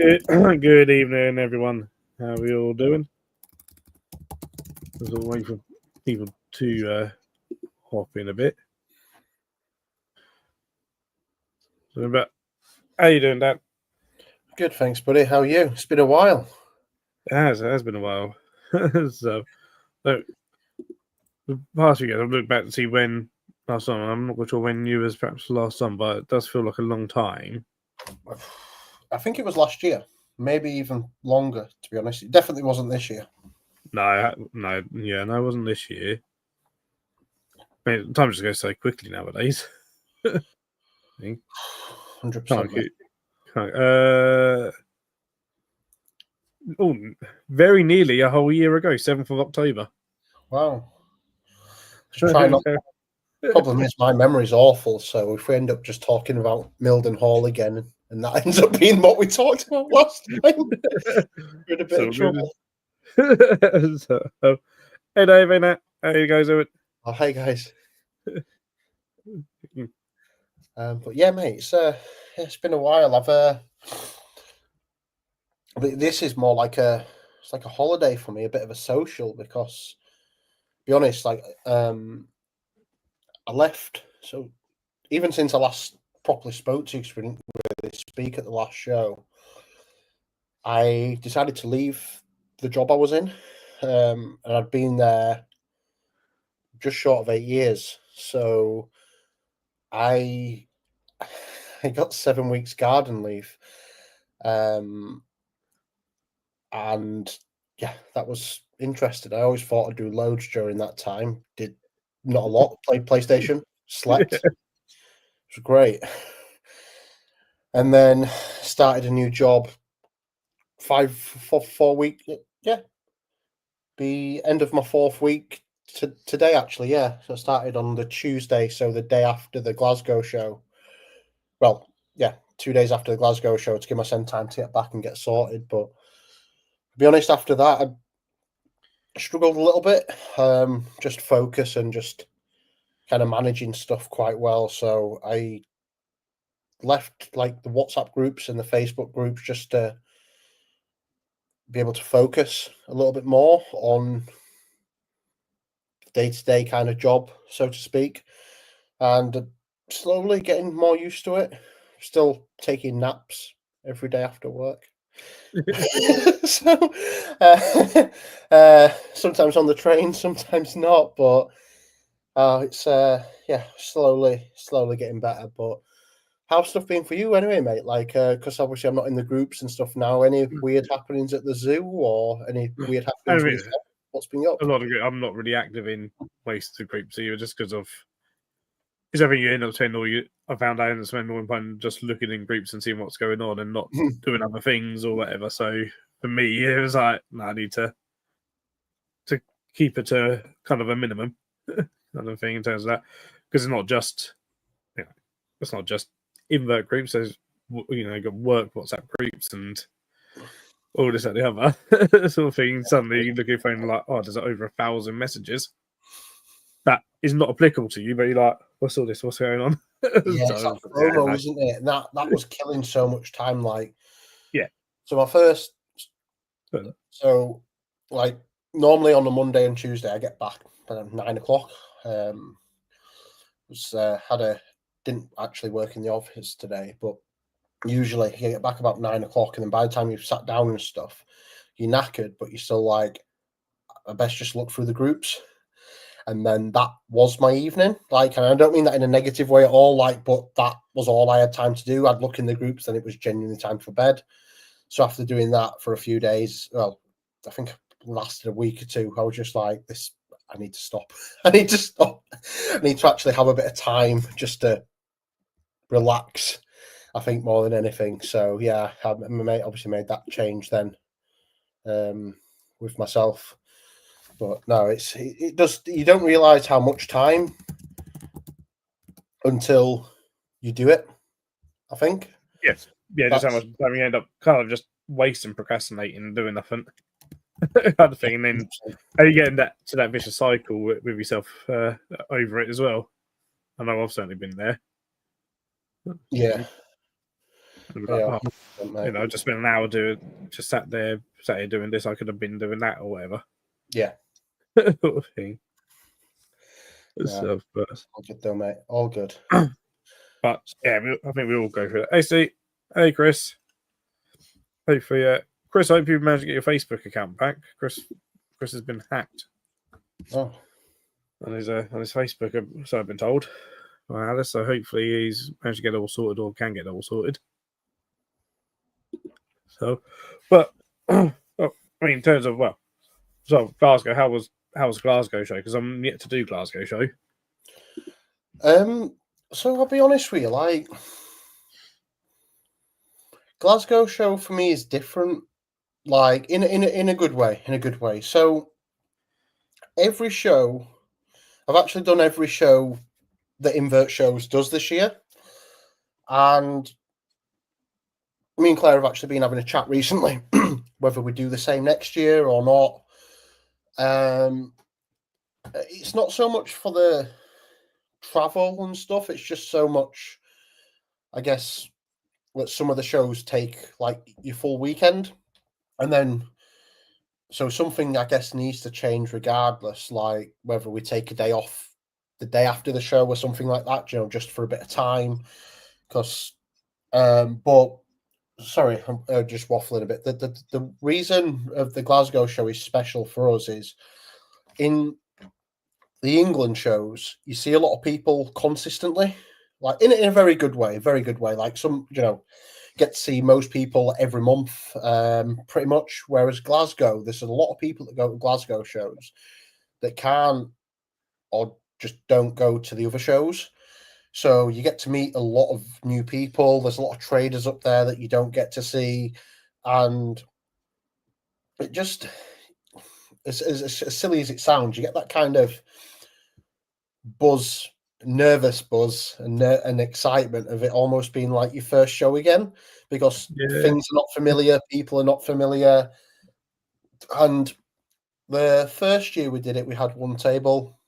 Good evening, everyone. How are we all doing? As I wait for people to hop in a bit. But how you doing, Dan? Good, thanks, buddy. How are you? It's been a while. It has been a while. So, the past few years, I've looked back to see when last time. I'm not quite sure when you was perhaps last time, but it does feel like a long time. I think it was last year, maybe even longer, to be honest. It definitely wasn't this year. No, it wasn't this year. I mean, time just goes so quickly nowadays. I think. 100%. Very nearly a whole year ago, 7th of October. Wow. Try not. Problem is, my memory's awful. So if we end up just talking about Milden Hall again, and that ends up being what we talked about last time, we're in a bit of trouble. Hey Dave, hey Nat, how you guys doing? Oh, hey guys. But yeah, mate, it's been a while. This is more like it's like a holiday for me, a bit of a social, because, to be honest, I left. So even since I last properly spoke to you, because we didn't really speak at the last show, I decided to leave the job I was in, and I'd been there just short of 8 years. So I got 7 weeks garden leave, and yeah, that was interesting. I always thought I'd do loads during that time. Did not a lot. Played PlayStation, slept. It was great. And then started a new job 4 week. Yeah. The end of my 4th week today, actually. Yeah. So I started on the Tuesday. So the day after the Glasgow show. Well, yeah, 2 days after the Glasgow show to give myself time to get back and get sorted. But to be honest, after that, I struggled a little bit. Just focus and just kind of managing stuff quite well. So I left like the WhatsApp groups and the Facebook groups just to be able to focus a little bit more on day-to-day kind of job, so to speak, and slowly getting more used to it. Still taking naps every day after work. So sometimes on the train, sometimes not, but it's slowly getting better. But how's stuff been for you anyway, mate? Like, because obviously I'm not in the groups and stuff now. Any weird happenings at the zoo or any weird happenings with yourself? What's been up? I'm not really active in most of the groups either, just because of. Because I think you end up spending I found I end up spending more time just looking in groups and seeing what's going on and not doing other things or whatever. So for me, it was like, I need to keep it to kind of a minimum kind of thing in terms of that, because it's not just invert groups. There's got work WhatsApp groups and all this and the other sort of thing. Suddenly you look at your phone and like, oh, there's over 1,000 messages that is not applicable to you, but you're like, what's all this? What's going on? Yeah, it's that FOMO, isn't it? And that was killing so much time. Like, yeah. So my first, so like normally on a Monday and Tuesday, I get back at 9 o'clock. Didn't actually work in the office today, but usually you get back about 9 o'clock, and then by the time you've sat down and stuff, you're knackered, but you're still like, I best just look through the groups. And then that was my evening. Like, and I don't mean that in a negative way at all, like, but that was all I had time to do. I'd look in the groups, then it was genuinely time for bed. So after doing that for a few days, well, I think it lasted a week or two, I was just like, I need to stop. I need to stop. I need to actually have a bit of time just to relax, I think, more than anything. So yeah, my mate obviously made that change then with myself. But no, it does. You don't realize how much time until you do it, I think. Yes. Yeah, just how much time you end up kind of just wasting, procrastinating, and doing nothing. Kind of thing. And then you get to that vicious cycle with yourself over it as well. I know I've certainly been there. Yeah. And be like, Yeah, oh, 100%, mate. I just spent an hour just sat here doing this. I could have been doing that or whatever. Yeah. Sort of thing. Yeah. So, but All good though, mate. All good. But yeah, I think we all go through that. Hey, Steve. Hey, Chris. Hopefully, Chris, I hope you managed to get your Facebook account back. Chris has been hacked Oh, on his Facebook, so I've been told by Alice. So hopefully he's managed to get it all sorted or can get it all sorted. So, but I mean, in terms of so Glasgow, how was Glasgow show? Because I'm yet to do Glasgow show. so I'll be honest with you, like Glasgow show for me is different, like in a good way, in a good way. So every show, I've actually done every show that Invert Shows does this year, and me and Claire have actually been having a chat recently whether we do the same next year or not. It's not so much for the travel and stuff, it's just so much, I guess, that some of the shows take like your full weekend, and then so something I guess needs to change regardless, like whether we take a day off the day after the show or something like that, just for a bit of time. Because but sorry, I'm just waffling a bit. The reason of the Glasgow show is special for us is in the England shows, you see a lot of people consistently, like in a very good way, very good way. Like some, get to see most people every month, pretty much. Whereas Glasgow, there's a lot of people that go to Glasgow shows that can't or just don't go to the other shows. So you get to meet a lot of new people. There's a lot of traders up there that you don't get to see, and it just as silly as it sounds, you get that kind of buzz, nervous buzz, and excitement of it almost being like your first show again, because things are not familiar, people are not familiar. And the first year we did it, we had one table.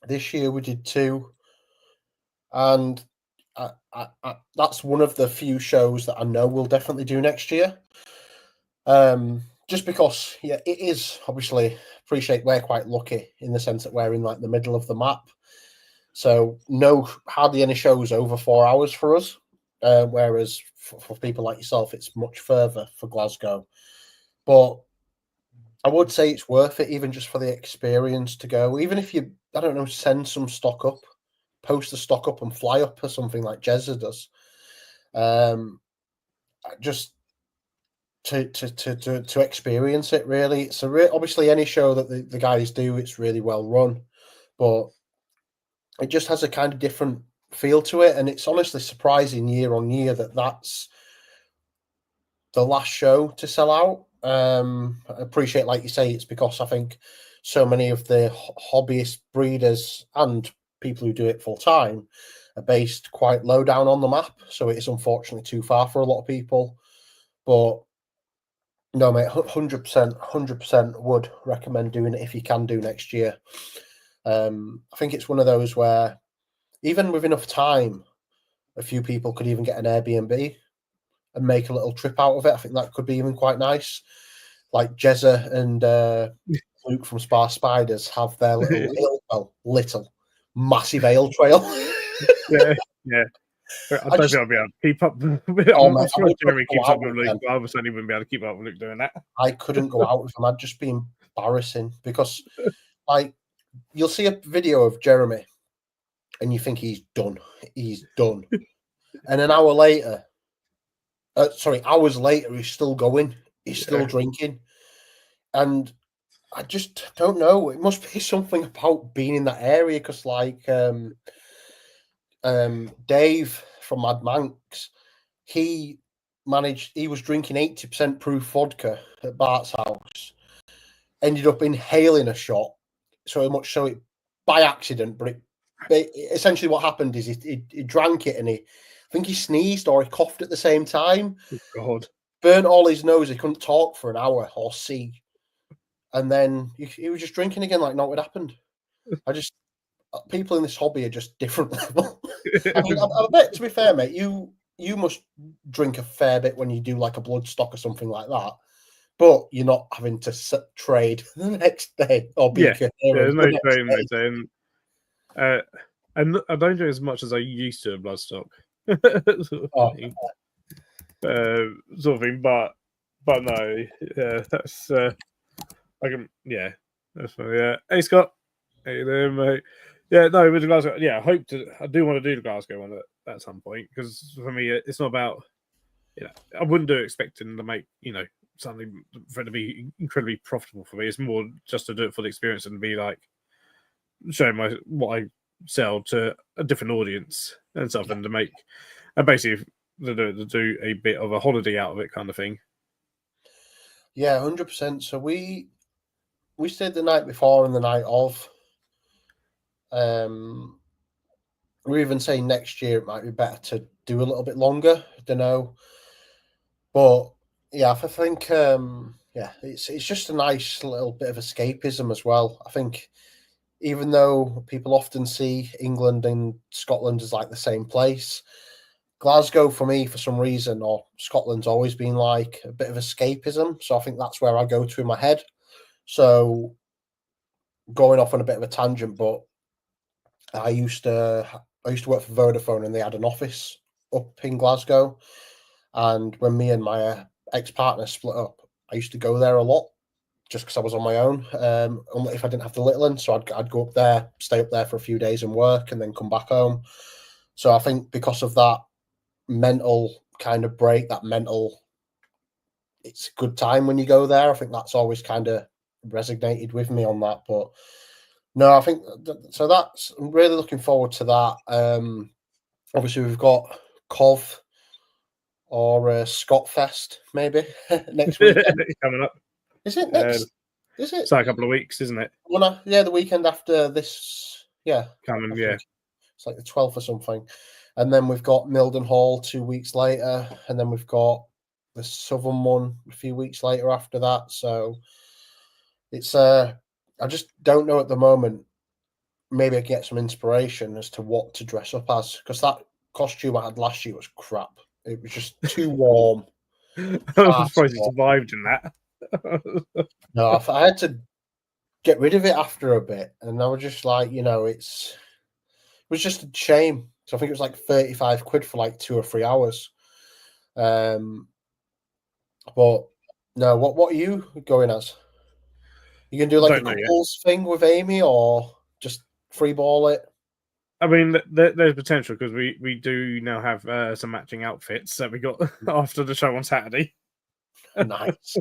This year we did two, and that's one of the few shows that I know we'll definitely do next year. Just because, yeah, it is obviously appreciate we're quite lucky in the sense that we're in like the middle of the map. So no, hardly any shows over 4 hours for us. Whereas for people like yourself, it's much further for Glasgow. But I would say it's worth it, even just for the experience to go. Even if you, I don't know, send some stock up, post the stock up and fly up or something like Jezza does. Just to experience it, really. It's obviously any show that the guys do, it's really well run, but it just has a kind of different feel to it, and it's honestly surprising year on year that that's the last show to sell out. I appreciate, like you say, it's because I think so many of the hobbyist breeders and people who do it full time are based quite low down on the map, so it is unfortunately too far for a lot of people. But no, mate, 100% would recommend doing it if you can do next year. I think it's one of those where even with enough time, a few people could even get an Airbnb and make a little trip out of it. I think that could be even quite nice. Like Jezza and Luke from Sparse Spiders have their little massive ale trail. Yeah. I don't think I'll be able to keep up. I'm sure Jeremy keeps up with Luke, but I certainly wouldn't be able to keep up with Luke doing that. I couldn't go out with him. I'd just be embarrassing because, like, you'll see a video of Jeremy and you think he's done. He's done. And an hour later, hours later, he's still going. He's still drinking. And I just don't know. It must be something about being in that area because, like, Dave from Mad Manx, he was drinking 80% proof vodka at Bart's house, ended up inhaling a shot so much so it by accident, but essentially what happened is he drank it and I think he sneezed or he coughed at the same time. Oh, God. Burnt all his nose. He couldn't talk for an hour or see. And then he was just drinking again like nothing happened. People in this hobby are just different level. I mean, I bet, to be fair, mate, you must drink a fair bit when you do like a bloodstock or something like that. But you're not having to trade the next day or be coherent there's no the next training day. routine. And I don't drink as much as I used to at bloodstock. Oh, Sort of thing, but no, yeah, that's I can, yeah, that's funny. Yeah, hey Scott, how you doing, mate? Yeah, no, with the Glasgow, yeah, I do want to do the Glasgow one at some point because for me, it's not about, I wouldn't do it expecting to make, something for it to be incredibly profitable for me. It's more just to do it for the experience and be like showing what I sell to a different audience and stuff, and to make, and basically to do a bit of a holiday out of it, kind of thing. yeah, 100%. So we stayed the night before and the night of. We're even saying next year it might be better to do a little bit longer. I don't know, but yeah, I think yeah, it's just a nice little bit of escapism as well. I think even though people often see England and Scotland as like the same place, Glasgow for me, for some reason, or Scotland's always been like a bit of escapism. So I think that's where I go to in my head. So going off on a bit of a tangent, but I used to work for Vodafone, and they had an office up in Glasgow. And when me and my ex partner split up, I used to go there a lot just because I was on my own. If I didn't have the little one, so I'd go up there, stay up there for a few days and work, and then come back home. So I think because of that mental kind of break, it's a good time when you go there. I think that's always kind of resonated with me on that. But no, I think so. I'm really looking forward to that. Obviously, we've got Cov or Scotfest maybe next weekend. Coming up. Is it next? Is it? It's like a couple of weeks, isn't it? Well, yeah, the weekend after this. Yeah, Coming, yeah. It's like the 12th or something. And then we've got Milden Hall 2 weeks later, and then we've got the Southern one a few weeks later after that. So it's I just don't know at the moment. Maybe I get some inspiration as to what to dress up as, because that costume I had last year was crap. It was just too warm. I'm surprised you survived in that. No, I had to get rid of it after a bit, and I was just like, it was just a shame. So I think it was like 35 quid for like 2 or 3 hours. But no, what are you going as? You gonna do like a couples thing with Amy, or just free ball it? I mean, there's potential because we do now have some matching outfits that we got after the show on Saturday. Nice.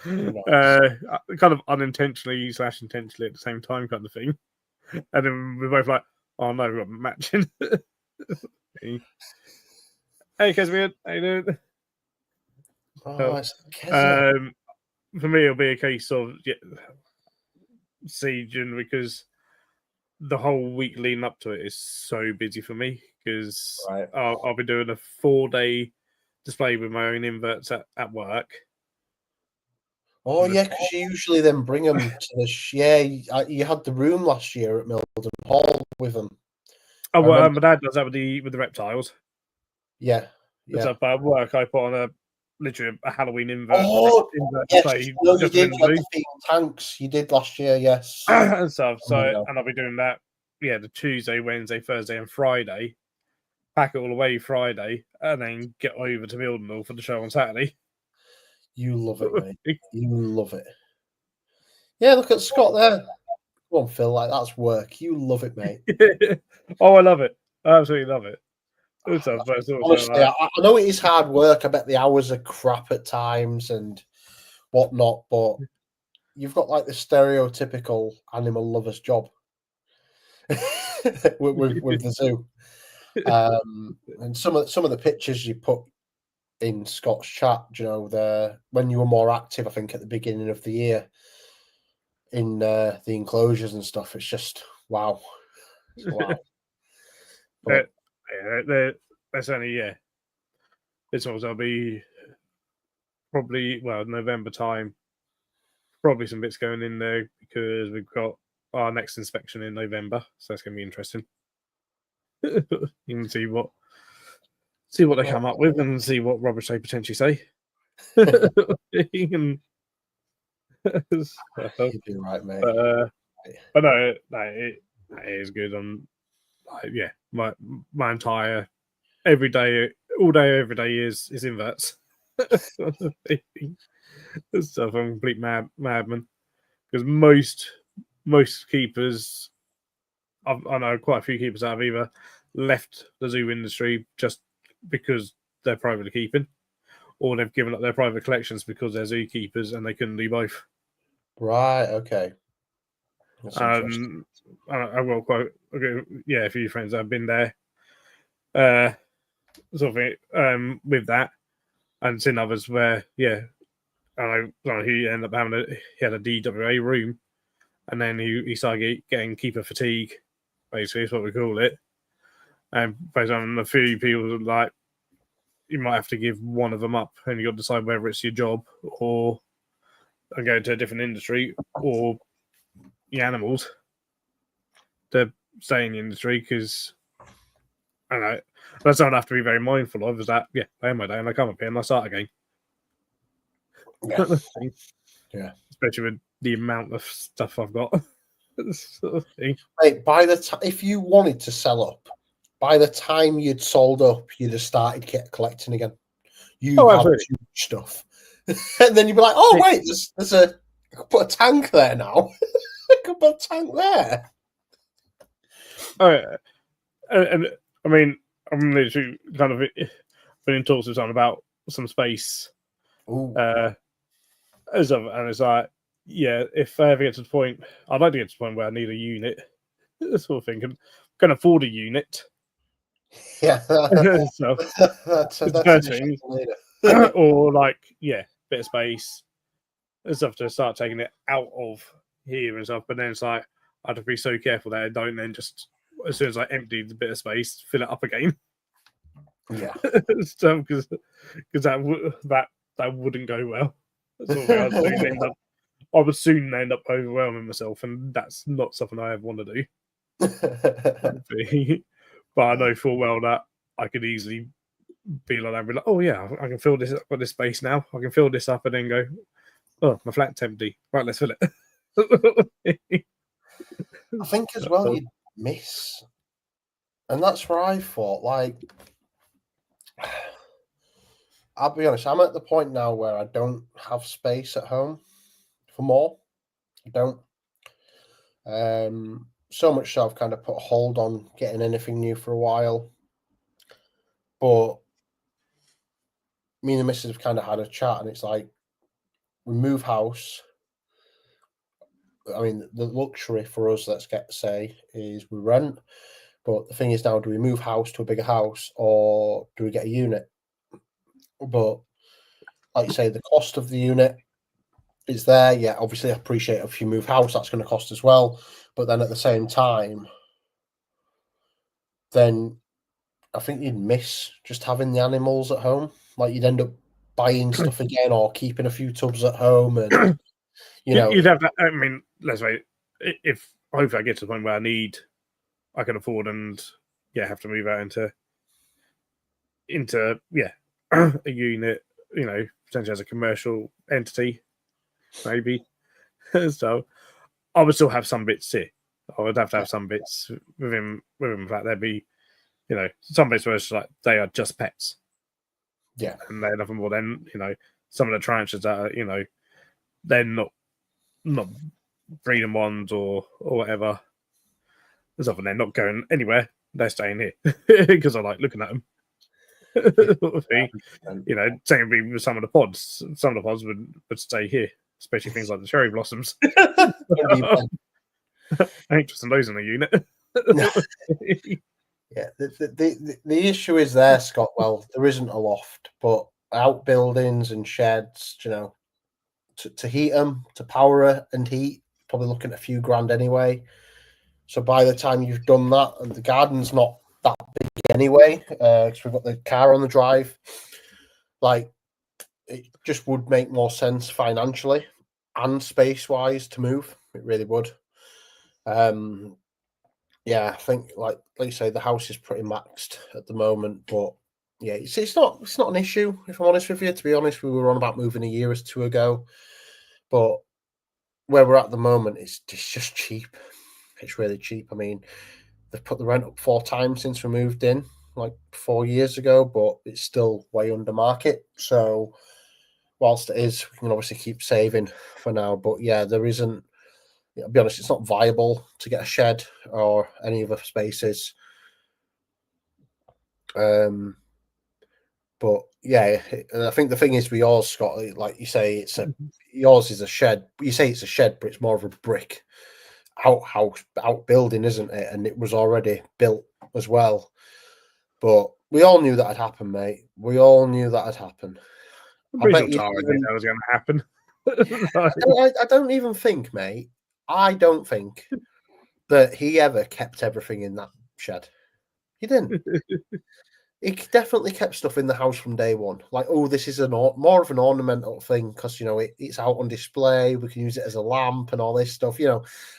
Kind of unintentionally / intentionally at the same time, kind of thing. And then we're both like, "Oh no, we've got matching." Hey, Kesmian, how you doing? Oh, it's Kesmian. For me, it'll be a case of sieging because the whole week leading up to it is so busy for me because I'll be doing a 4-day display with my own inverts at work. Oh yeah, because you usually then bring them to the you had the room last year at Milden Hall with them. Oh, well, my dad does that with the reptiles. Yeah. So at work, I put on literally a Halloween invert. Oh, yes, display. No, you did like the themed tanks. You did last year, yes. And stuff. So, and I'll be doing that. Yeah, the Tuesday, Wednesday, Thursday, and Friday. Pack it all away Friday, and then get over to Mildenhall for the show on Saturday. You love it, mate. You love it. Yeah, look at Scott there. Come on, Phil, like that's work. You love it, mate. Oh, I love it. I absolutely love it. Honestly, I know it is hard work. I bet the hours are crap at times and whatnot, but you've got like the stereotypical animal lover's job with the zoo. And some of the pictures you put in Scott's chat, when you were more active, I think at the beginning of the year in the enclosures and stuff, it's just wow. It's wow. But, that's only this one's I'll be probably November time. Probably some bits going in there because we've got our next inspection in November, so that's going to be interesting. You can see what see what they come up with and see what rubbish they potentially say. And, You'd be right, mate. but no, it is good. Yeah, my entire every day, all day, every day is inverts. Stuff. I'm a complete madman because most keepers, I know quite a few keepers that have either left the zoo industry just because they're privately keeping, or they've given up their private collections because they're zookeepers and they couldn't do both. Right. Okay. That's interesting. I've got a few friends that have been there, sort of thing, with that, and seen others where, I know he ended up having he had a DWA room, and then he started getting keeper fatigue, basically is what we call it. And based on a few people, like, you might have to give one of them up, and you got to decide whether it's your job or go to a different industry, or your animals to stay in the industry, because I don't know that's something I have to be very mindful of. Is that I end my day and I come up here and I start again. Yeah. Yeah. Especially with the amount of stuff I've got. Sort of thing. Mate, by the time, if you wanted to sell up, by the time you'd sold up, you'd have started collecting again. You have too much stuff, and then you'd be like, "Oh wait, there's a I could put a tank there now. I could put a tank there." Oh, yeah. And I mean, I'm literally kind of been in talks with someone about some space. And it's like, if I ever get to the point, I'd like to get to the point where I need a unit, sort of thing, can afford a unit. Yeah, so that's the first thing, or bit of space and stuff to start taking it out of here and stuff. But then it's like I have to be so careful that I don't then just, as soon as I empty the bit of space, fill it up again. Yeah, so because that wouldn't go well. Sort of I would soon end up overwhelming myself, and that's not something I ever want to do. But I know full well that I could easily be like that. Be like, oh yeah, I can fill this up with this space now. I can fill this up and then go, oh, my flat's empty. Right, let's fill it. I think as well you'd miss, and that's where I thought, like, I'll be honest, I'm at the point now where I don't have space at home for more. I don't. So much so I've kind of put a hold on getting anything new for a while. But me and the missus have kind of had a chat, and it's like, we move house. I mean, the luxury for us, let's say, is we rent. But the thing is now, do we move house to a bigger house or do we get a unit? But like you say, the cost of the unit is there. Yeah, obviously, I appreciate if you move house, that's going to cost as well. But then at the same time, then I think you'd miss just having the animals at home. Like, you'd end up buying stuff again or keeping a few tubs at home, and you'd have to. I mean, let's say if hopefully I get to the point where I can afford and have to move out into a unit, potentially as a commercial entity, maybe. So I would still have some bits here. I would have to have some bits within the fact there'd be, some bits where it's like they are just pets. Yeah. And they're nothing more than, some of the tranches that are, they're not breeding ones or whatever. There's often they're not going anywhere. They're staying here because I like looking at them. Same would be with some of the pods. Some of the pods would stay here, especially things like the cherry blossoms. Anxious and those in the unit. Yeah, the issue is there, Scott. Well, there isn't a loft, but outbuildings and sheds, to heat them, to power and heat, probably looking at a few grand anyway. So by the time you've done that, and the garden's not that big anyway, because we've got the car on the drive, like, it just would make more sense financially and space-wise to move. It really would. Yeah, I think, like you say, the house is pretty maxed at the moment, but Yeah, it's not an issue, if I'm honest with you. To be honest, we were on about moving a year or two ago, but where we're at the moment, it's just cheap. It's really cheap. I mean, they've put the rent up 4 times since we moved in, like 4 years ago, but it's still way under market. So whilst it is, we can obviously keep saving for now. But yeah, there isn't. I'll be honest, it's not viable to get a shed or any other spaces. But yeah, I think the thing is with yours, Scott, like you say, yours is a shed. You say it's a shed, but it's more of a brick outbuilding, isn't it? And it was already built as well. But we all knew that had happened, mate. We all knew that had happened. I'm I pretty bet sure you Tara knew even. that was going to happen. I don't even think, mate. I don't think that he ever kept everything in that shed. He didn't. He definitely kept stuff in the house from day one. Like, oh, this is more of an ornamental thing because it's out on display. We can use it as a lamp and all this stuff.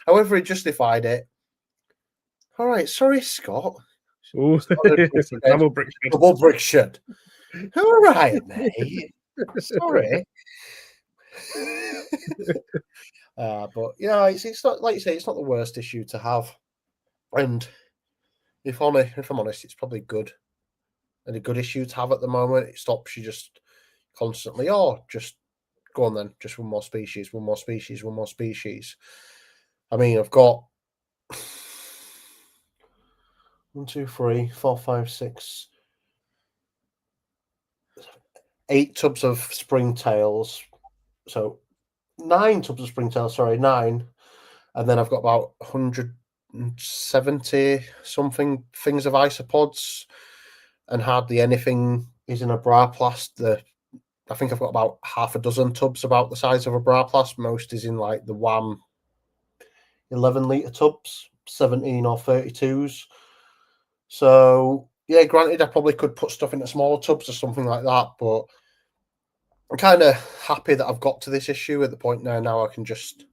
However, he justified it. All right, sorry, Scott. Ooh, it's a double brick shed. Double brick shed. All right, mate. Sorry. But it's not like you say. It's not the worst issue to have, and if I'm honest, it's probably good and a good issue to have at the moment. It stops you just constantly, just go on then, just one more species, one more species, one more species. I mean, I've got 1, 2, 3, 4, 5, 6, 8 tubs of springtails. So 9 tubs of springtails, sorry, 9. And then I've got about 170 something things of isopods, and hardly anything is in a Braplast. I think I've got about half a dozen tubs about the size of a Braplast. Most is in like the WAM 11-litre tubs, 17 or 32s. So, yeah, granted, I probably could put stuff into smaller tubs or something like that, but I'm kind of happy that I've got to this issue at the point now I can just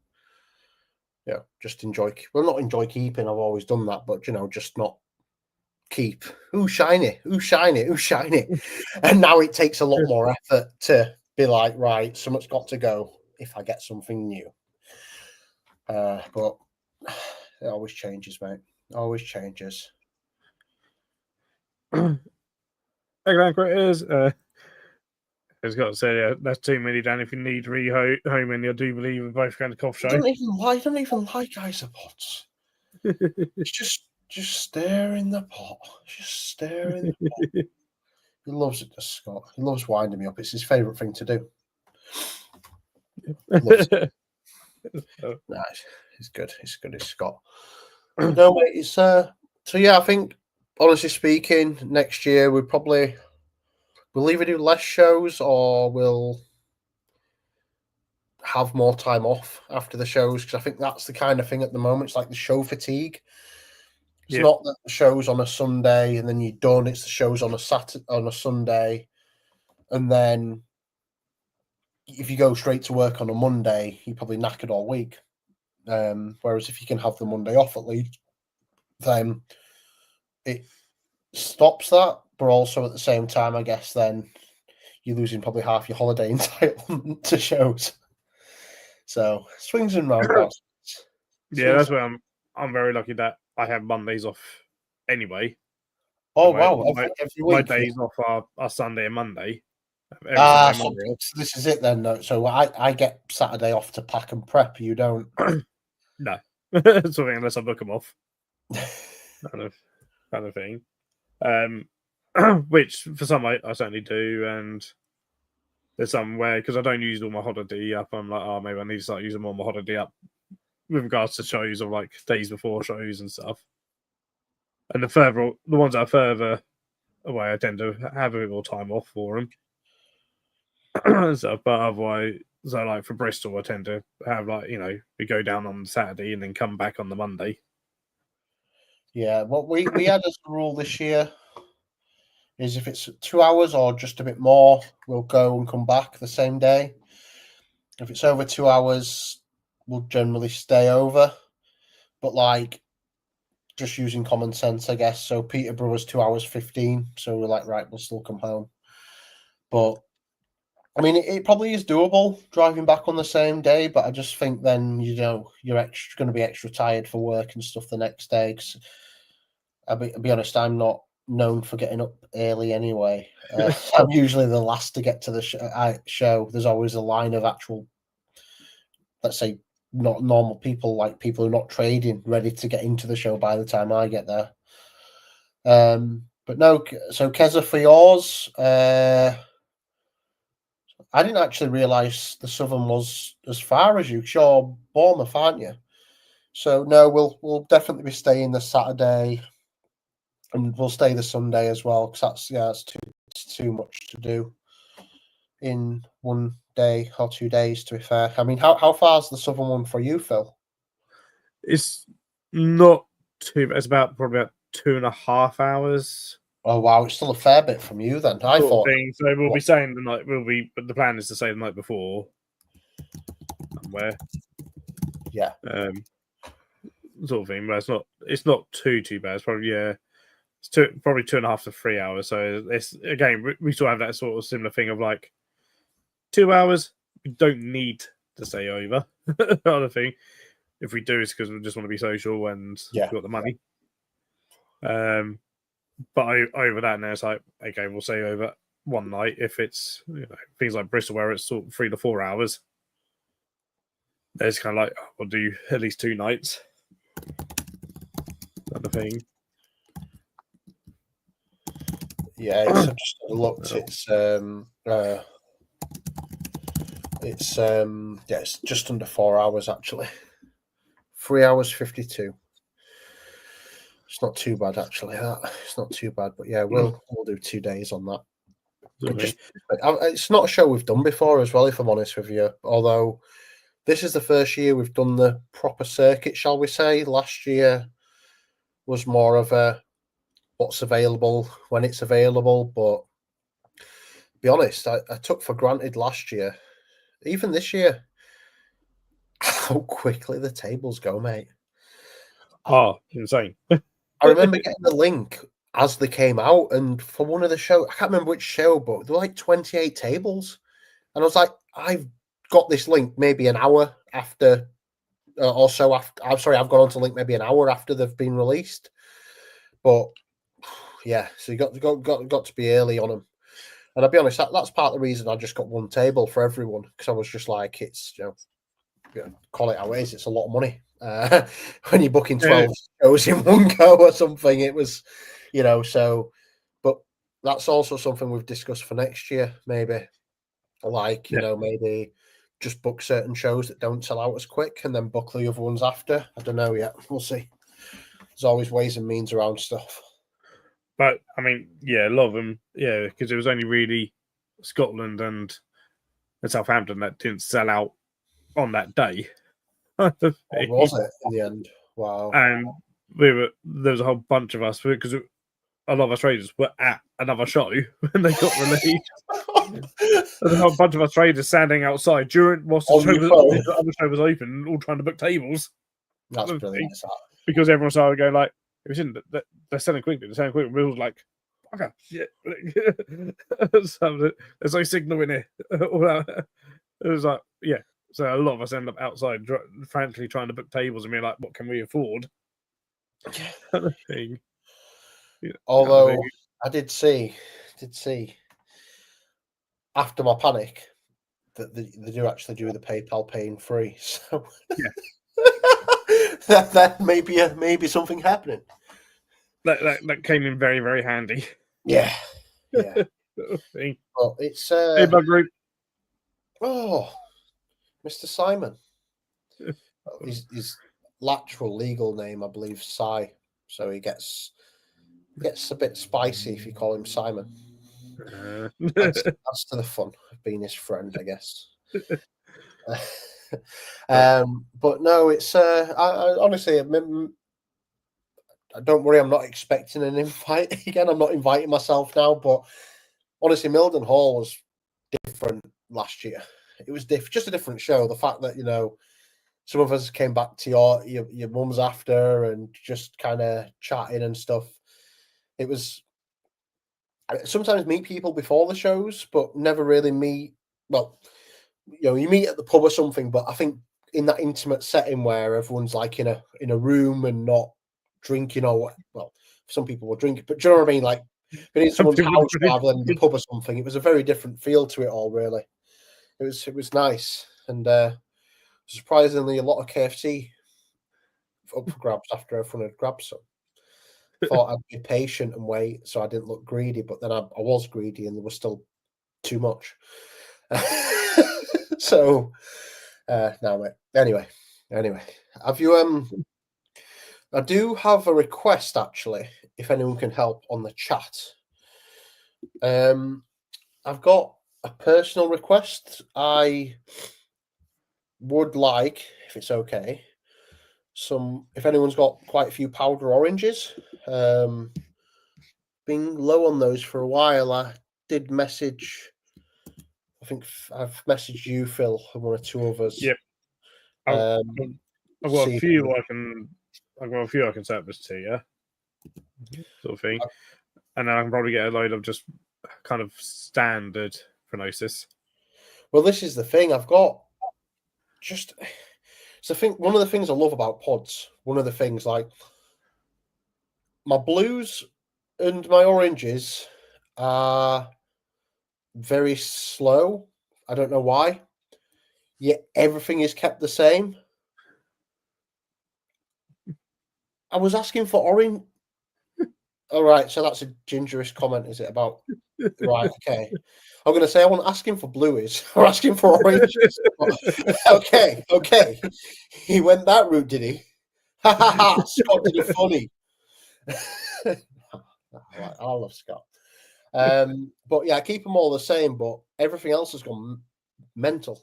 enjoy. Well, not enjoy keeping. I've always done that, but just not keep. Ooh, shiny! Ooh, shiny! Ooh, shiny! And now it takes a lot more effort to be like, right, something's got to go if I get something new. But it always changes, mate. It always changes. Eggland critters. I was got to say, yeah, that's too many, Dan. If you need rehoming, I do believe we're both going to cough show. I don't even like isopods. Just stare in the pot. Just stare in the pot. He loves it, Scott. He loves winding me up. It's his favourite thing to do. Loves it. Nice. It's good. It's good. It's Scott. But no, mate. It's so yeah. I think, honestly speaking, next year we'll either do less shows or we'll have more time off after the shows, because I think that's the kind of thing at the moment. It's like the show fatigue. It's not that the show's on a Sunday and then you're done. It's the show's on a Sunday, and then if you go straight to work on a Monday, you're probably knackered all week. Whereas if you can have the Monday off at least, then it stops that. But also at the same time, I guess then you're losing probably half your holiday entitlement to shows. So swings and roundabouts. Yeah, that's where I'm very lucky that I have Mondays off anyway. Oh, my, wow. Every week. My days off are Sunday and Monday. So this is it then. No. So I get Saturday off to pack and prep. You don't? No. Something unless I book them off. kind of thing. Which for some I certainly do, and there's some where, because I don't use all my holiday up, I'm like, oh, maybe I need to start using more of my holiday up with regards to shows or like days before shows and stuff. And the ones that are further away, I tend to have a bit more time off for them. But otherwise, so like for Bristol, I tend to have we go down on Saturday and then come back on the Monday. Yeah, what we had as a rule this year is if it's 2 hours or just a bit more, we'll go and come back the same day. If it's over 2 hours, we'll generally stay over. But like just using common sense, I guess. So Peterborough was 2 hours 15. So we're like, right, we'll still come home. But I mean, it probably is doable driving back on the same day. But I just think then, you're going to be extra tired for work and stuff the next day. 'Cause I'll be honest, I'm not known for getting up early anyway. I'm usually the last to get to the show. There's always a line of actual, let's say, not normal people, like people who are not trading, ready to get into the show by the time I get there. But no, so Keza, for yours, I didn't actually realise the Southern was as far as you. You're Bournemouth, aren't you? So no, we'll definitely be staying the Saturday, and we'll stay the Sunday as well, because that's too much to do in one day or 2 days. To be fair, I mean, how far is the Southern one for you, Phil? It's not too bad. It's probably about 2.5 hours. Oh wow, it's still a fair bit from you then. I Sort of thought thing. So we'll be staying the night. But the plan is to stay the night before somewhere. Yeah. Sort of thing. But it's not too bad. It's probably it's probably 2.5 to 3 hours. So it's again we still have that sort of similar thing of like 2 hours. We don't need to stay over. Kind of thing. If we do, it's because we just want to be social and we've got the money. But over that now, it's like, okay, we'll say over one night. If it's things like Bristol, where it's sort of 3 to 4 hours, there's kind of like, we'll do at least 2 nights. Kind of thing. Yeah, I've just looked. It's just under 4 hours actually. 3 hours 52. It's not too bad actually. It's not too bad, but yeah, we'll do 2 days on that. It's not a show we've done before as well, if I'm honest with you. Although this is the first year we've done the proper circuit, shall we say? Last year was more of a what's available when it's available. But to be honest, I took for granted last year, even this year, how quickly the tables go, mate. Oh, insane. I remember getting the link as they came out, and for one of the shows, I can't remember which show, but there were like 28 tables. And I was like, I've got this link maybe an hour after, or so after. I'm sorry, I've gone on to link maybe an hour after they've been released. But yeah, so you got to be early on them. And I'll be honest, that's part of the reason I just got one table for everyone, because I was just like, it's call it how it is. It's a lot of money when you're booking 12 shows in one go or something. It was, so. But that's also something we've discussed for next year, maybe. Like, maybe just book certain shows that don't sell out as quick and then book the other ones after. I don't know yet. We'll see. There's always ways and means around stuff. But, I mean, yeah, a lot of them, because it was only really Scotland and Southampton that didn't sell out on that day. What was it in the end? Wow. And there was a whole bunch of us, because a lot of us traders were at another show when they got released. There's a whole bunch of us traders standing outside whilst the other show was open, all trying to book tables. That's brilliant. Because everyone started going like, they're selling quickly. They're selling quickly. We were like, okay, shit. So there's no signal in here. It was like, yeah. So a lot of us end up outside, frantically trying to book tables and being like, what can we afford? Kind of thing. Although I did see after my panic that they do actually do the PayPal paying free. So that maybe something happening. That came in very, very handy. Yeah. Well, it's hey, bug group. Oh, Mr. Simon. His lateral legal name, I believe, Si. So he gets a bit spicy if you call him Simon. That's to the fun of being his friend, I guess. But no, it's I honestly, don't worry, I'm not expecting an invite again. I'm not inviting myself now, but honestly, Milden Hall was different last year. It was just a different show. The fact that some of us came back to your mum's after and just kind of chatting and stuff. It was sometimes meet people before the shows, but never really meet. Well, you meet at the pub or something, but I think in that intimate setting where everyone's like in a room and not drinking or what. Well, some people will drink, but do you know what I mean? Like being in someone's Something house really rather than the pub or something. It was a very different feel to it all, really. It was nice, and surprisingly, a lot of KFC up for grabs after everyone had grabbed some. Thought I'd be patient and wait so I didn't look greedy, but then I was greedy and there was still too much. So no, mate. Anyway, have you I do have a request actually, if anyone can help on the chat. I've got a personal request. I would like, if it's okay, if anyone's got quite a few powder oranges. Been low on those for a while. I did message, I think I've messaged you, Phil, and one or two of us. Yep. I've got a see if few I've got a few I can set this to, yeah. Sort of thing. And then I can probably get a load of just kind of standard Phronosis. Well, this is the thing. I've got just so I think one of the things I love about pods, one of the things like my blues and my oranges are very slow. I don't know why. Yet everything is kept the same. I was asking for orange. All right, so that's a gingerous comment, is it? About right? Okay, I'm going to say I wasn't asking for blueies or asking for oranges. Okay. He went that route, did he? Ha ha ha! Scott did it funny. I love Scott. But yeah, I keep them all the same, but everything else has gone mental.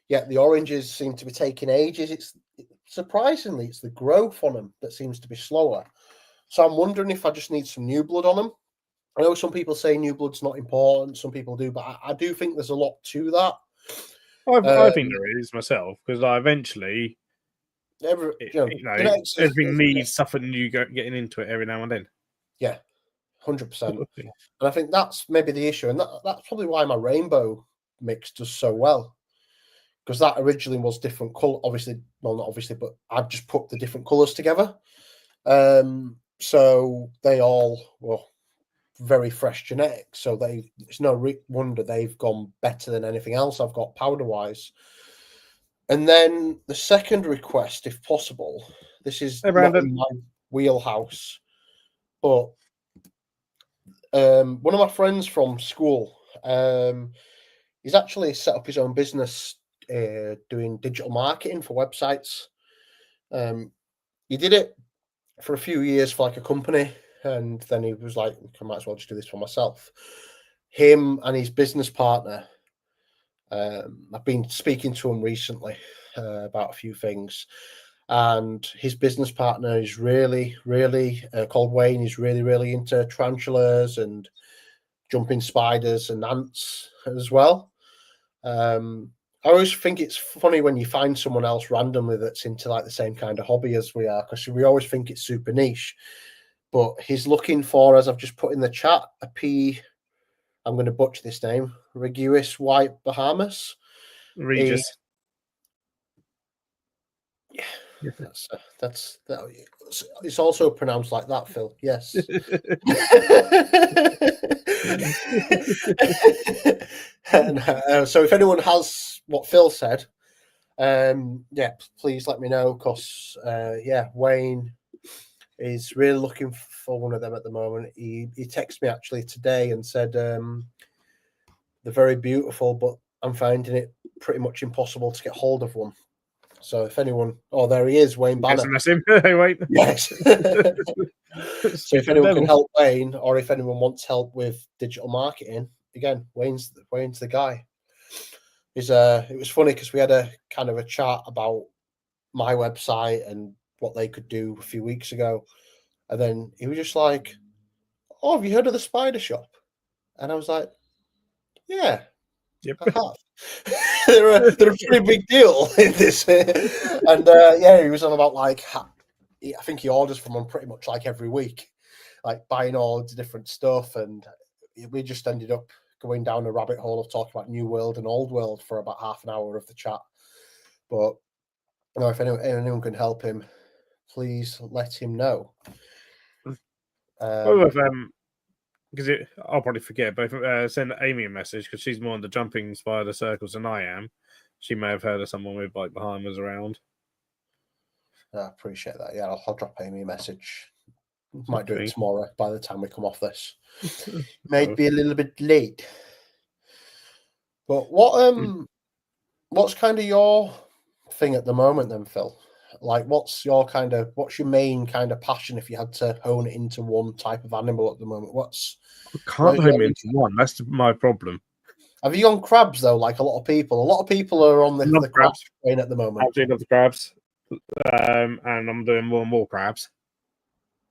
Yet the oranges seem to be taking ages. It's surprisingly, it's the growth on them that seems to be slower. So I'm wondering if I just need some new blood on them. I know some people say new blood's not important. Some people do, but I do think there's a lot to that. I think there is myself, because eventually, everything needs something new getting into it every now and then. Yeah, 100%. And I think that's maybe the issue, and that's probably why my rainbow mix does so well, because that originally was different color. Obviously, well, not obviously, but I've just put the different colors together. So they all were very fresh genetics. So it's no wonder they've gone better than anything else I've got powder wise. And then the second request, if possible, this is not in my wheelhouse, but one of my friends from school, he's actually set up his own business doing digital marketing for websites. He did it for a few years for like a company, and then he was like, I might as well just do this for myself. Him and his business partner, I've been speaking to him recently about a few things, and his business partner is really called Wayne. He's really into tarantulas and jumping spiders and ants as well. I always think it's funny when you find someone else randomly that's into like the same kind of hobby as we are, because we always think it's super niche. But he's looking for, as I've just put in the chat, a P. I'm going to butcher this name. Regius white Bahamas. Regis. Yeah, it's also pronounced like that, Phil. Yes. And, so if anyone has what Phil said, yeah, please let me know, because Wayne is really looking for one of them at the moment. He texted me actually today and said they're very beautiful, but I'm finding it pretty much impossible to get hold of one. So if anyone, there he is, Wayne Banner. That's him. Hey, Wayne. Yes. So if anyone can help Wayne, or if anyone wants help with digital marketing, again, Wayne's the guy. It was funny because we had a kind of a chat about my website and what they could do a few weeks ago, and then he was just like, "Oh, have you heard of the Spider Shop?" And I was like, "Yeah, yep. I have." they're a pretty big deal in this. And yeah, he was on about like I think he orders from them pretty much like every week, like buying all the different stuff, and we just ended up going down a rabbit hole of talking about New World and Old World for about half an hour of the chat. But you know, if anyone can help him, please let him know. Because I'll probably forget, but send Amy a message because she's more on the jumping spider circles than I am. She may have heard of someone with like Bahamas around. I appreciate that. Yeah, I'll drop Amy a message. Might do it tomorrow by the time we come off this. Might be a little bit late. But what's kind of your thing at the moment then, Phil? Like what's your main kind of passion if you had to hone it into one type of animal at the moment? I can't hone it into one. That's my problem. Have you gone crabs though, like a lot of people? A lot of people are on the crabs train at the moment. Absolutely love the crabs. And I'm doing more and more crabs.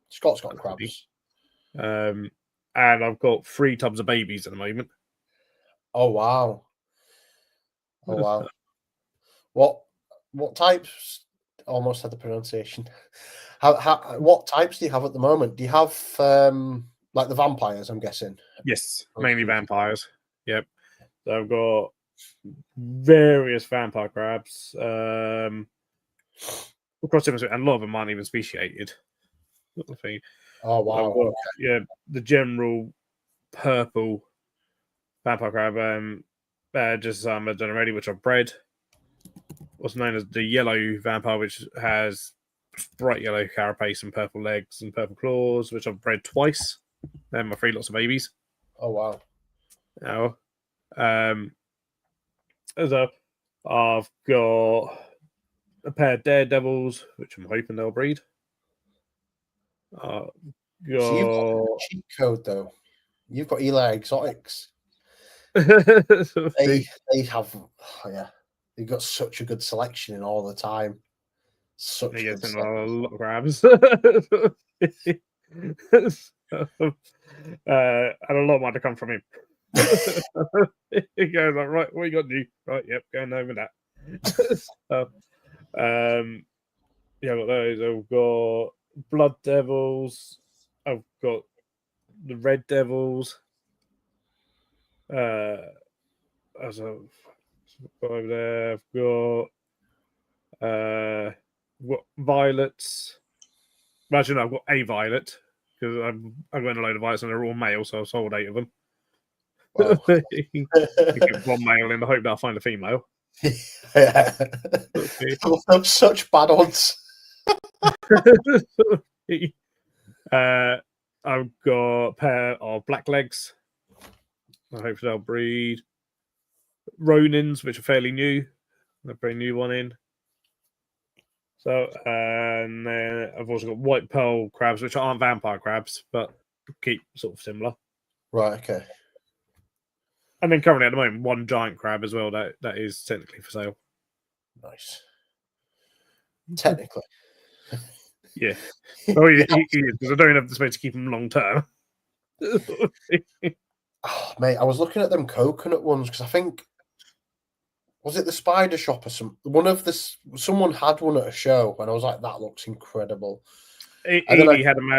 Scott's got crabs. And I've got 3 tubs of babies at the moment. Oh wow. Oh wow. What types? Almost had the pronunciation. What types do you have at the moment? Do you have like the vampires, I'm guessing? Yes, mainly vampires. Yep. So I've got various vampire crabs. Across and a lot of them aren't even speciated. Sort of thing. Oh wow. Got, yeah, the general purple vampire crab, just I've done already, which I've bred. What's known as the yellow vampire, which has bright yellow carapace and purple legs and purple claws, which I've bred twice. They're my 3 lots of babies. Oh wow. Now, I've got a pair of daredevils, which I'm hoping they'll breed. So you've got a cheat code though. You've got Eli Exotics. They have, they've got such a good selection in all the time. Such a good selection. A lot of crabs. And a lot might have come from him. He goes like, right, what you got to do? Right, yep, going over that. Yeah, I've got those. I've got blood devils. I've got the red devils. As I've got over there, I've got violets. Well, actually, no, I've got a violet because I've got a load of violets and they're all male, so I've sold 8 of them. Wow. Get one male in the hope that I'll find a female. Yeah. Such bad odds. I've got a pair of black legs. I hope they'll breed. Ronins, which are fairly new. I'll bring a new one in. So, and then I've also got white pearl crabs, which aren't vampire crabs, but keep sort of similar. Right, okay. And then currently at the moment, 1 giant crab as well that is technically for sale. Nice. Technically. Yeah. Oh, he is, because I don't have the space to keep him long term. Oh, mate, I was looking at them coconut ones because I think, was it the Spider Shop or some? Someone had one at a show, and I was like, that looks incredible. He had them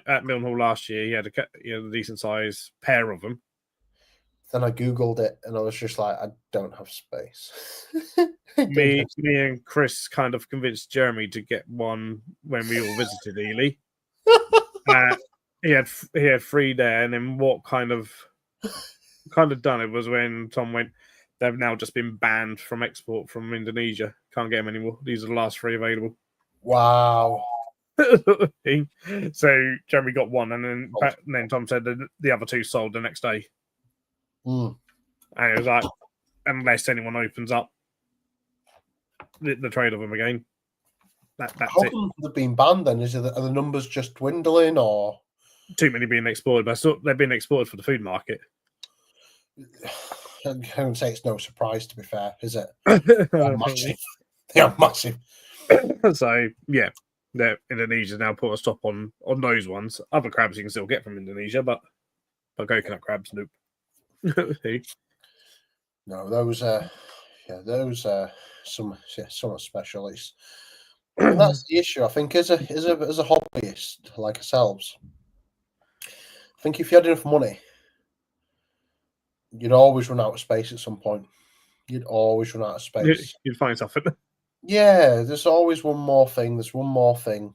at Milne Hall last year. He had a decent size pair of them. Then I googled it, and I was just like, I don't have space. Me and Chris kind of convinced Jeremy to get one when we all visited Ely. He had 3 there, and then what kind of done it was when Tom went, they've now just been banned from export from Indonesia. Can't get them anymore. These are the last 3 available. Wow. So Jeremy got one, and then Tom said that the other 2 sold the next day. And it was like, unless anyone opens up the trade of them again, that's How come they've been banned then? Are the numbers just dwindling, or too many being exported? But they're being exported for the food market. I don't say it's no surprise, to be fair, is it? They're massive. They are massive. So yeah, Indonesia's now put a stop on those ones. Other crabs you can still get from Indonesia, but coconut crabs, nope. No, those somewhat special. And that's the issue. I think as a hobbyist like ourselves, I think if you had enough money, you'd always run out of space at some point. You'd always run out of space. You'd find something. Yeah, there's always one more thing. There's one more thing,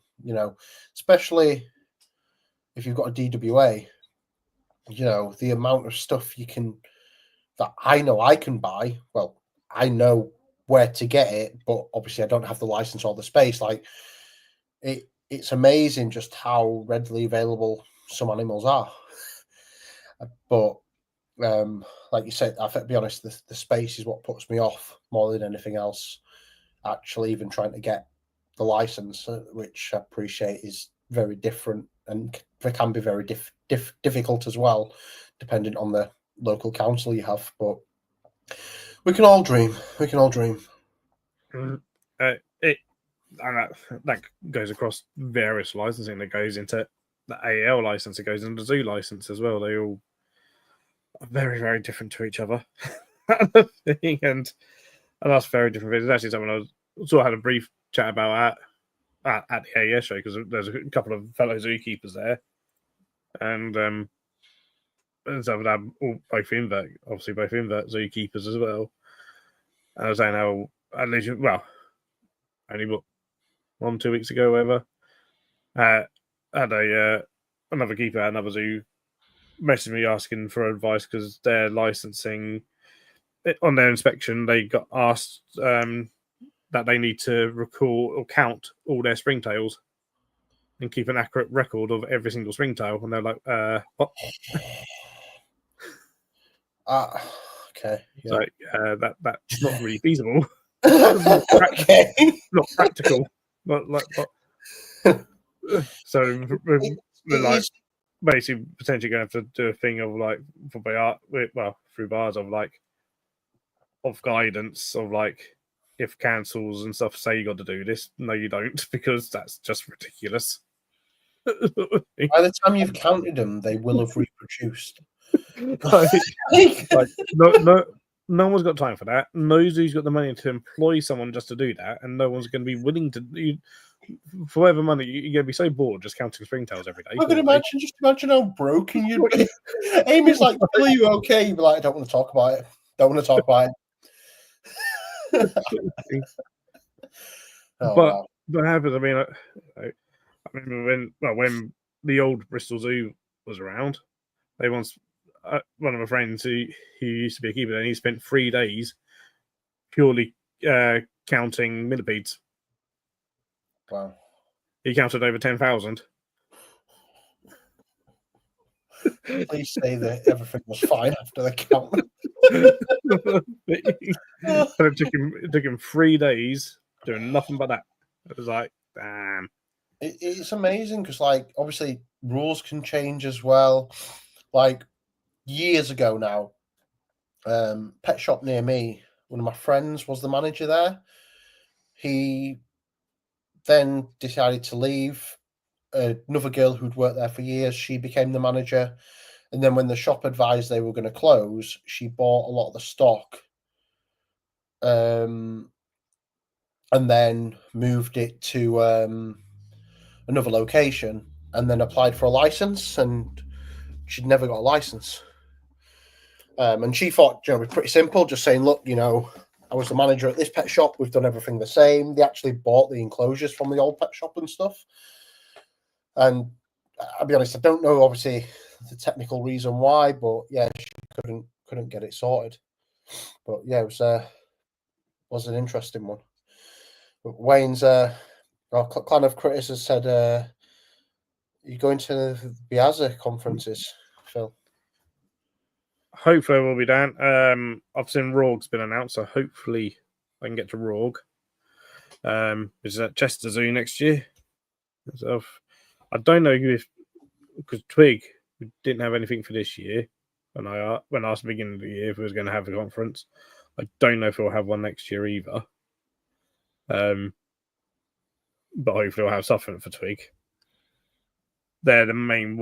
especially if you've got a DWA, the amount of stuff that I know I can buy. Well, I know where to get it, but obviously I don't have the license or the space. Like it's amazing just how readily available some animals are. But like you said, I have to be honest, the space is what puts me off more than anything else. Actually, even trying to get the license, which I appreciate is very different and can be very difficult as well, depending on the local council you have. But we can all dream. We can all dream. And that goes across various licensing. That goes into the AL license. It goes into the zoo license as well. They all are very, very different to each other. and that's very different. It's actually something I sort of had a brief chat about at the AES show, because there's a couple of fellow zookeepers there, and so they're all both invert zookeepers as well. And I was saying how at least only 1-2 weeks ago, whatever, had another keeper at another zoo messaged me asking for advice because their licensing on their inspection, they got asked that they need to record or count all their springtails and keep an accurate record of every single springtail. And they're like, what? Okay. Yeah. So that's not really feasible. Okay. Not practical. Not like what? So we're like basically potentially going to have to do a thing of like through bars of guidance of like, if councils and stuff say you got to do this, no, you don't, because that's just ridiculous. By the time you've counted them, they will have reproduced. No one's got time for that. No zoo's got the money to employ someone just to do that, and no one's going to be willing to do. For whatever money, you're going to be so bored just counting springtails every day. I can imagine how broken you'd be. Amy's like, "Are you okay?" You'd be like, "I don't want to talk about it. Don't want to talk about it." But what happens? I mean, I remember when the old Bristol Zoo was around, they once one of my friends who used to be a keeper, and he spent 3 days purely counting millipedes. Wow. He counted over 10,000. Please say that everything was fine after the count. It took him 3 days doing nothing but that. It was like, damn. It's amazing because, like, obviously rules can change as well. Like years ago now, pet shop near me, one of my friends was the manager there. He then decided to leave. Another girl who'd worked there for years, she became the manager. And then when the shop advised they were going to close, she bought a lot of the stock and then moved it to another location and then applied for a license, and she'd never got a license. And she thought, it was pretty simple, just saying, look, I was the manager at this pet shop. We've done everything the same. They actually bought the enclosures from the old pet shop and stuff. And I'll be honest, I don't know, obviously, the technical reason why, but yeah, she couldn't get it sorted. But yeah, it was an interesting one. But Wayne's Clan of Critters has said, you're going to the Piazza conferences, Phil? Hopefully, we'll be down. I've seen Rogue's been announced, so hopefully I can get to Rogue. Which is at Chester Zoo next year. So I don't know because Twig didn't have anything for this year. When I asked at the beginning of the year if we was going to have a conference, I don't know if we'll have one next year either. But hopefully we'll have something for Twig. They're the main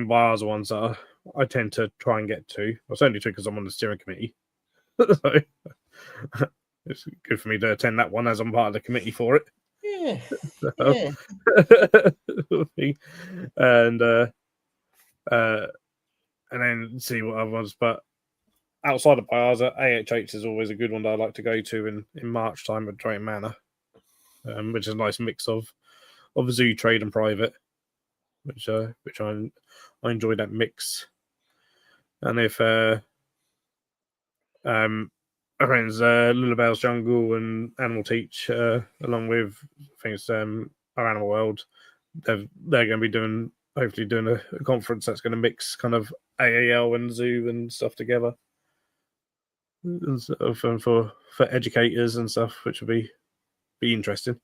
bars ones that I tend to try and get to. Well, certainly Twig because I'm on the steering committee. So it's good for me to attend that one as I'm part of the committee for it. Yeah. and then see what other ones. But outside of Piazza, AHH is always a good one that I like to go to in March time at Drayton Manor, which is a nice mix of zoo trade and private, which I enjoy that mix. And if my friends Lulabelle's Jungle and Animal Teach, along with things our Animal World, they're going to be hopefully doing a conference that's going to mix kind of AAL and zoo and stuff together, and sort of, for educators and stuff, which will be interesting.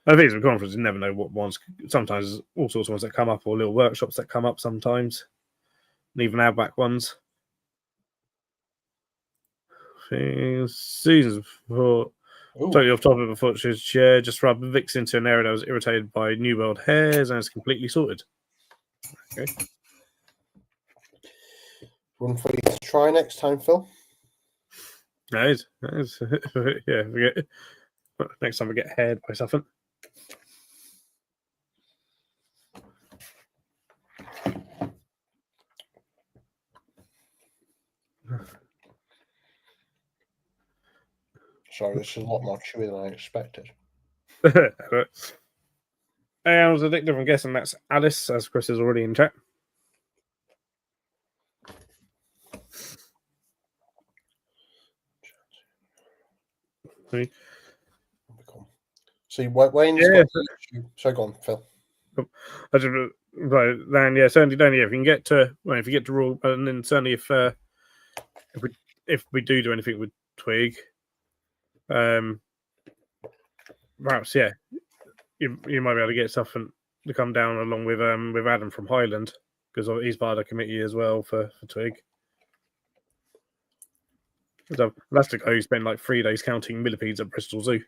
I think it's a conference. You never know what ones. Sometimes all sorts of ones that come up, or little workshops that come up sometimes, and even outback ones. Seasons before. Totally off topic, before she was just rub Vicks into an area that was irritated by New World hairs, and it's completely sorted. Okay. One for you to try next time, Phil. Nice. Yeah. Next time we get haired by something. Sorry, this is a lot more chewy than I expected. And was addictive. I'm guessing that's Alice, as Chris is already in chat. See, Wayne's got YouTube. So go on, Phil. Right then, yeah, certainly don't. Yeah, if you can get to, if you get to rule, and then certainly if we do anything with Twig, perhaps you might be able to get something to come down along with Adam from Highland, because he's part of the committee as well for Twig. So that's the guy who spent like 3 days counting millipedes at Bristol Zoo.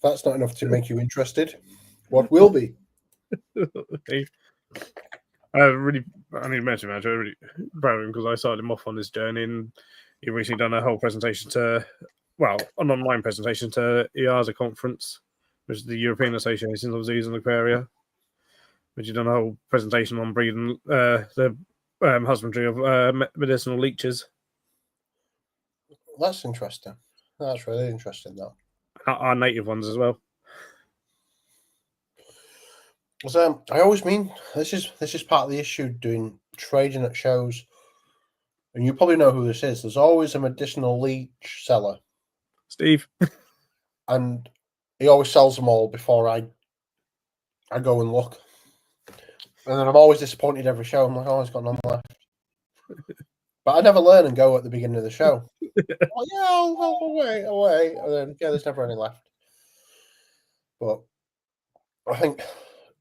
That's not enough to make you interested. What will be? I need to mention, I really proud of him because I started him off on this journey, and he recently done a whole presentation an online presentation to EASA conference, which is the European Association of Zoos and Aquaria, which he done a whole presentation on breeding the husbandry of medicinal leeches. That's interesting. That's really interesting, though. Our native ones as well. I always mean this is part of the issue doing trading at shows, and you probably know who this is. There's always a medicinal leech seller, Steve, and he always sells them all before I go and look, and then I'm always disappointed every show. I'm like, oh, he's got none left. But I never learn and go at the beginning of the show. Oh yeah, I'll wait, and then there's never any left. But I think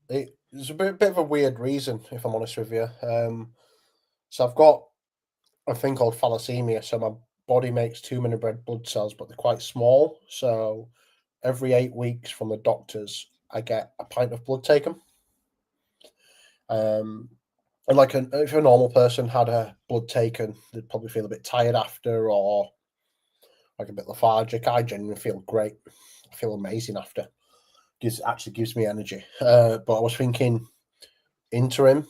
it's a bit of a weird reason, if I'm honest with you. So I've got a thing called thalassemia. So my body makes too many red blood cells, but they're quite small. So every 8 weeks from the doctors, I get a pint of blood taken. And like if a normal person had a blood taken, they'd probably feel a bit tired after, or like a bit lethargic. I genuinely feel great. I feel amazing after. Actually gives me energy. But I was thinking interim,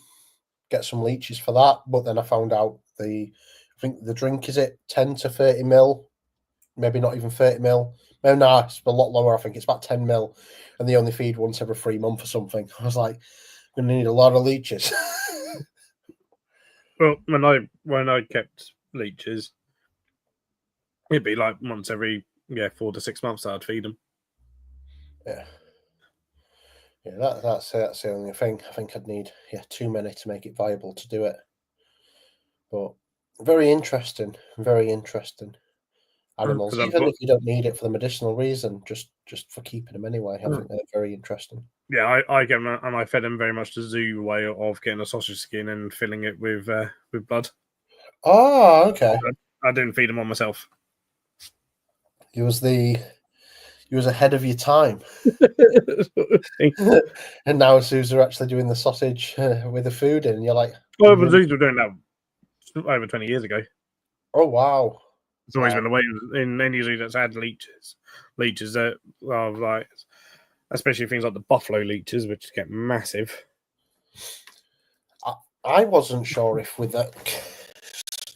get some leeches for that. But then I found out I think the drink is 10 to 30 mil, maybe not even 30 mil. No, it's a lot lower. I think it's about 10 mil, and they only feed once every 3 months or something. I was like, I'm gonna need a lot of leeches. Well, when I kept leeches, it'd be like once every 4 to 6 months I'd feed them. Yeah, that's the only thing. I think I'd need too many to make it viable to do it. But very interesting animals. Even if you don't need it for the medicinal reason, just for keeping them anyway. I think they're very interesting. Yeah, I get them, and I fed them very much the zoo way of getting a sausage skin and filling it with blood. Oh, okay. I didn't feed them on myself. It was the You was ahead of your time. And now Suze are actually doing the sausage with the food in, and you're like, Well, but these were doing that over 20 years ago. oh wow. It's always been the way in any zoo that's had leeches. Leeches that are like, especially things like the buffalo leeches, which get massive. I wasn't sure if with that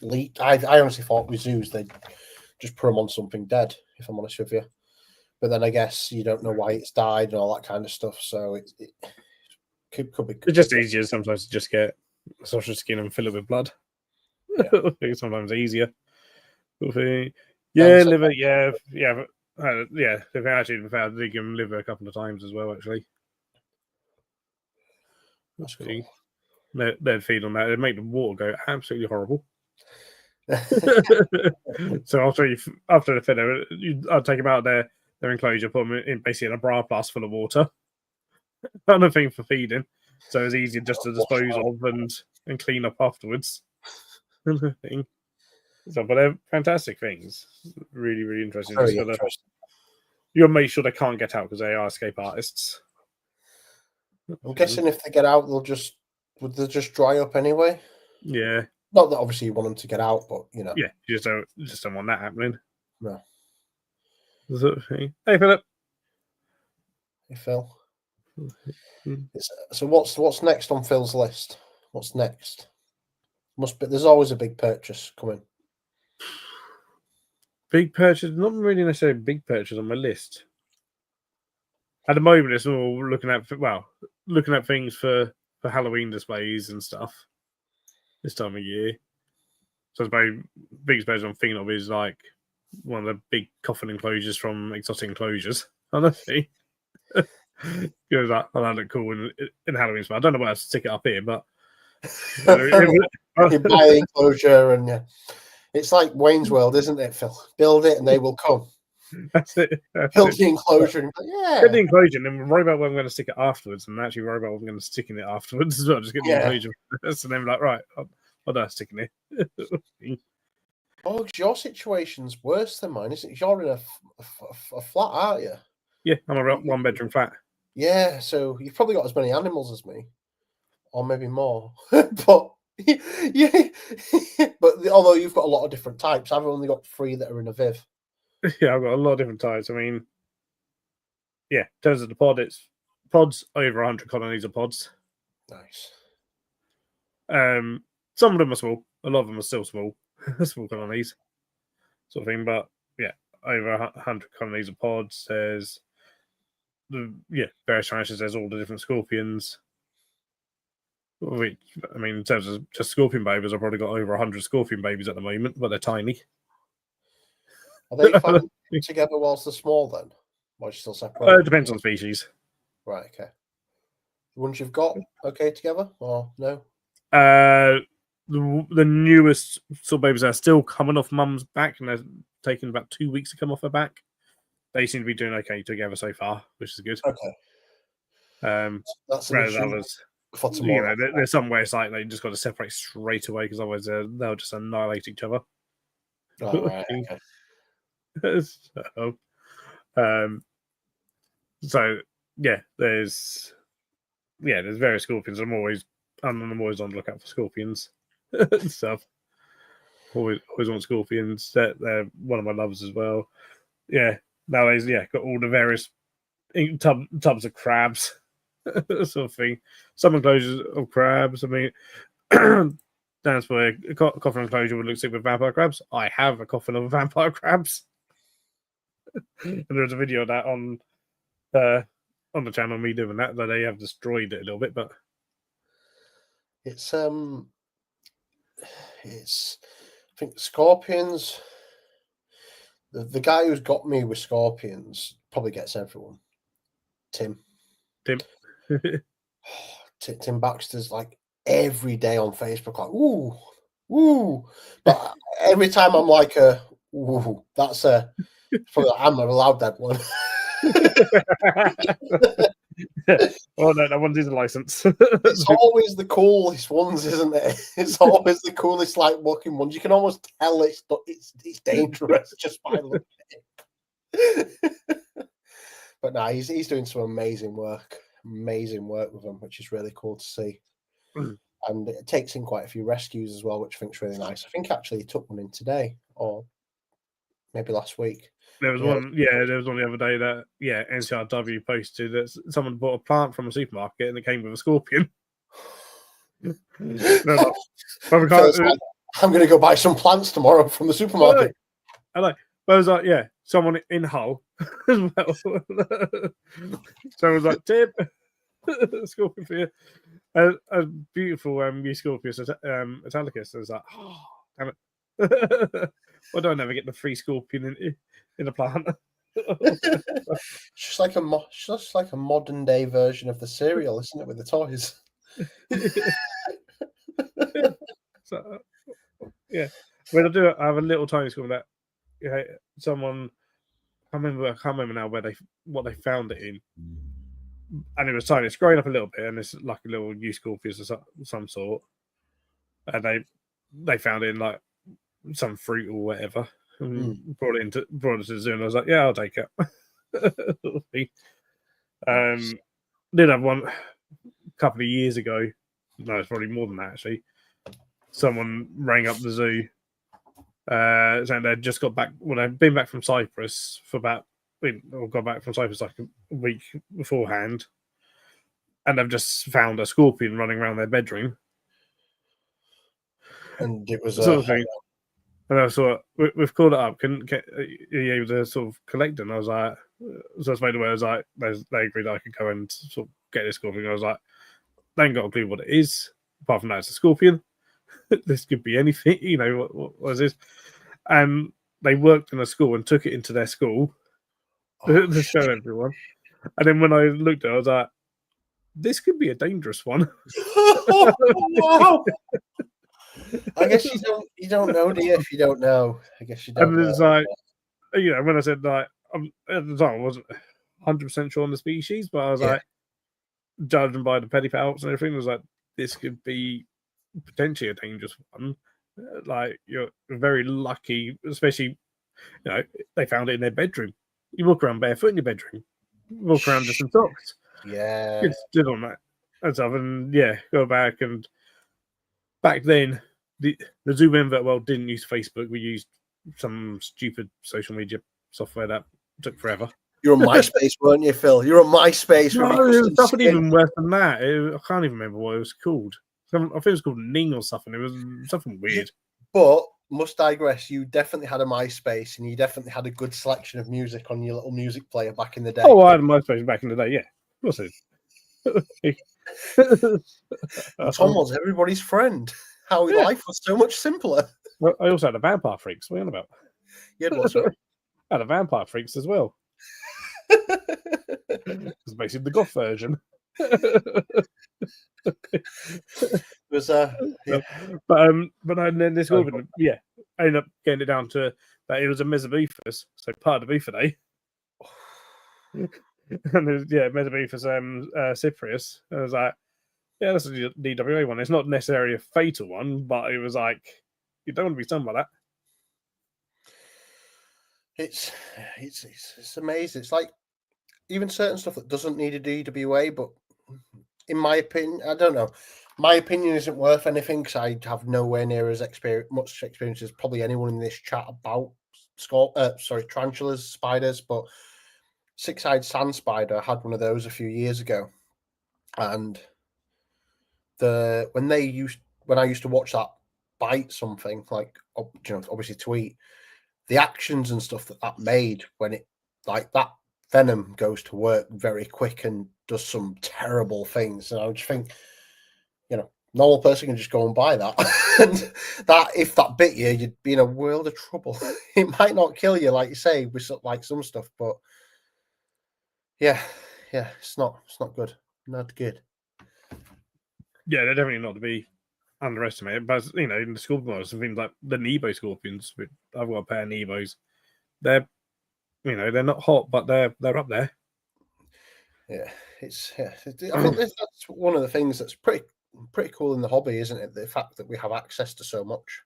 leech, I honestly thought with zoos they'd just put them on something dead, if I'm honest with you. But then I guess you don't know why it's died and all that kind of stuff. So it could be. It's just easier sometimes to just get sausage skin and fill it with blood. Yeah. It's sometimes easier. Yeah, liver. Yeah. They've actually found vegan liver a couple of times as well. Actually, That's cool. They'd feed on that. It'd make the water go absolutely horrible. So after the fed, I'd take them out of their enclosure, put them in basically in a bra plus full of water. Another thing for feeding, so it's easier just to dispose of and clean up afterwards. So, but they're fantastic things. Really, really interesting. Very interesting. You gotta make sure they can't get out because they are escape artists. I'm guessing if they get out, would they just dry up anyway? Yeah. Not that obviously you want them to get out, but you know. Yeah, you just don't want that happening. No. Hey, Philip. Hey, Phil. So what's next on Phil's list? What's next? There's always a big purchase coming. Big purchase, not really necessarily a big purchase on my list. At the moment, it's all looking at things for Halloween displays and stuff this time of year. So my biggest purchase I'm thinking of is like one of the big coffin enclosures from Exotic Enclosures. Honestly, because that look cool in Halloween. I don't know what else to stick it up here, but you buy the enclosure and it's like Wayne's World, isn't it, Phil? Build it and they will come. That's it. Build the enclosure and get the enclosure, and then worry about where I'm going to stick it afterwards, and actually worry about what I'm going to stick in it afterwards as well. Just get the enclosure first, and then like, right, what do I stick in here? Oh, your situation's worse than mine, isn't it? You're in a flat, aren't you? Yeah, I'm a 1-bedroom flat. Yeah, so you've probably got as many animals as me, or maybe more. But yeah, but although you've got a lot of different types, I've only got 3 that are in a Viv. Yeah, I've got a lot of different types. I mean, yeah, in terms of the pod, it's pods over 100 colonies of pods. Nice. Some of them are small. A lot of them are still small, small colonies, sort of thing. But yeah, over 100 colonies of pods. There's various ranches. There's all the different scorpions. Which, I mean, in terms of just scorpion babies, I've probably got over 100 scorpion babies at the moment, but they're tiny. Are they found together whilst they're small then? Or are you still separate? It depends on species. Right, okay. The ones you've got, okay, together, or no? The newest sort of babies are still coming off mum's back, and they're taking about 2 weeks to come off her back. They seem to be doing okay together so far, which is good. Okay. That's an issue others, for tomorrow. There's some way it's like they just got to separate straight away because otherwise they'll just annihilate each other. Oh, right, okay. So there's various scorpions. I'm always on the lookout for scorpions and stuff. Always want scorpions. They're one of my loves as well. Yeah, nowadays, got all the various tubs of crabs, sort of thing. Some enclosures of crabs. I mean, that's where a coffin enclosure would look sick with vampire crabs. I have a coffin of vampire crabs, and there's a video of that on the channel, me doing that. Though they have destroyed it a little bit, but it's I think scorpions. The guy who's got me with scorpions probably gets everyone. Tim. Tim Baxter's like every day on Facebook, like ooh. But every time I'm like, ooh, that's probably I'm not allowed that one. Oh no, that one's his license. It's always the coolest ones, isn't it? It's always the coolest, like looking ones. You can almost tell it's dangerous just by looking at it. But no, he's doing some amazing work with them, which is really cool to see. And it takes in quite a few rescues as well, which I think is really nice. I think actually he took one in today or maybe last week. There was one the other day that NCRW posted that someone bought a plant from a supermarket and it came with a scorpion. I'm going to go buy some plants tomorrow from the supermarket. But I was like, someone in Hull as well. So I was like, tip, scorpion for you. A beautiful Euscorpius Italicus. I was like, oh, damn it. Why do I never get the free scorpion in a plant? It's just like a modern day version of the cereal, isn't it, with the toys? So, when I have a little tiny school that someone I can't remember now what they found it in, and it was tiny. It's growing up a little bit, and it's like a little Euscorpius of some sort, and they found it in like some fruit or whatever, and brought it to the zoo, and I was like, yeah, I'll take it. Did have one a couple of years ago. No, it's probably more than that actually. Someone rang up the zoo, saying they'd just got back. Well, they'd been back from Cyprus got back from Cyprus like a week beforehand, and they've just found a scorpion running around their bedroom. And it was sort of thing. And I thought, we've called it up. Are you able to sort of collect it? And I was like, so I was made aware. I was like, they agreed I could go and sort of get this scorpion. I was like, they ain't got a clue what it is. Apart from that, it's a scorpion. This could be anything, what is this? And they worked in a school and took it into their school to show everyone. And then when I looked at it, I was like, this could be a dangerous one. Wow. I guess you don't know, do you? If you don't know, I guess you don't. And it's like, when I said like, at the time I wasn't 100% sure on the species, but I was like, judging by the pedipalps and everything, I was like, this could be potentially a dangerous one. Like, you're very lucky, especially, they found it in their bedroom. You walk around barefoot in your bedroom, walk around just in socks. Yeah, It's stood on that and stuff, and go back. And back then, the Zoo Invert World didn't use Facebook. We used some stupid social media software that took forever. You're on MySpace, weren't you, Phil? You're on MySpace. No, it was something even worse than that. I can't even remember what it was called. I think it was called Ning or something. It was something weird. But must digress, you definitely had a MySpace, and you definitely had a good selection of music on your little music player back in the day. Oh, I had a MySpace back in the day, yeah. Of course it Tom was everybody's friend. How life was so much simpler. Well, I also had a Vampire Freaks. What are you on about? You had what, sorry? I had a Vampire Freaks as well. It's basically the goth version. It was but then this Scorpion, I ended up getting it down to that it was a Mesobuphus, so part of the Buffidae. And it was, Mesobuphus Cyprius. I was like, that's a DWA one. It's not necessarily a fatal one, but it was like, you don't want to be stung by that. It's amazing. It's like even certain stuff that doesn't need a DWA, but in my opinion, I don't know. My opinion isn't worth anything because I have nowhere near as much experience as probably anyone in this chat about tarantulas, spiders. But six-eyed sand spider, I had one of those a few years ago, and when I used to watch that bite something, like obviously to eat, the actions and stuff that made when it, like, that venom goes to work very quick and does some terrible things. And I just think, normal person can just go and buy that. And that, if that bit you, you'd be in a world of trouble. It might not kill you, like you say, with like some stuff, but it's not good. Not good. Yeah, they're definitely not to be underestimated. But in the scorpion, something like the Nebo scorpions, I've got a pair of Nebos. They're not hot, but they're up there. Yeah, I think that's one of the things that's pretty cool in the hobby, isn't it? The fact that we have access to so much.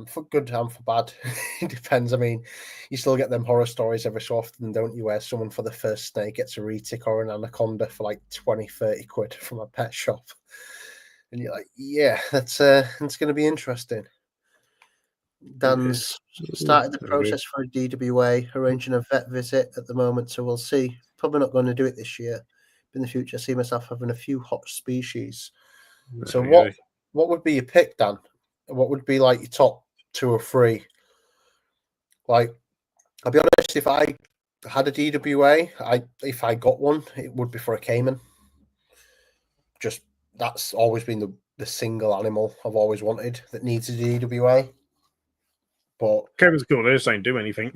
For good and for bad. It depends. I mean, you still get them horror stories every so often, don't you, where someone for the first snake gets a retic or an anaconda for like 20-30 quid from a pet shop. And you're like, yeah, that's going to be interesting. Dan's started the process for a DWA, arranging a vet visit at the moment, so we'll see. Probably not going to do it this year. But in the future, I see myself having a few hot species. So what would be your pick, Dan? What would be like your top 2 or 3? Like, I'll be honest, if I had a DWA, if I got one, it would be for a caiman. Just that's always been the single animal I've always wanted that needs a DWA. But caiman's cool. They just don't do anything.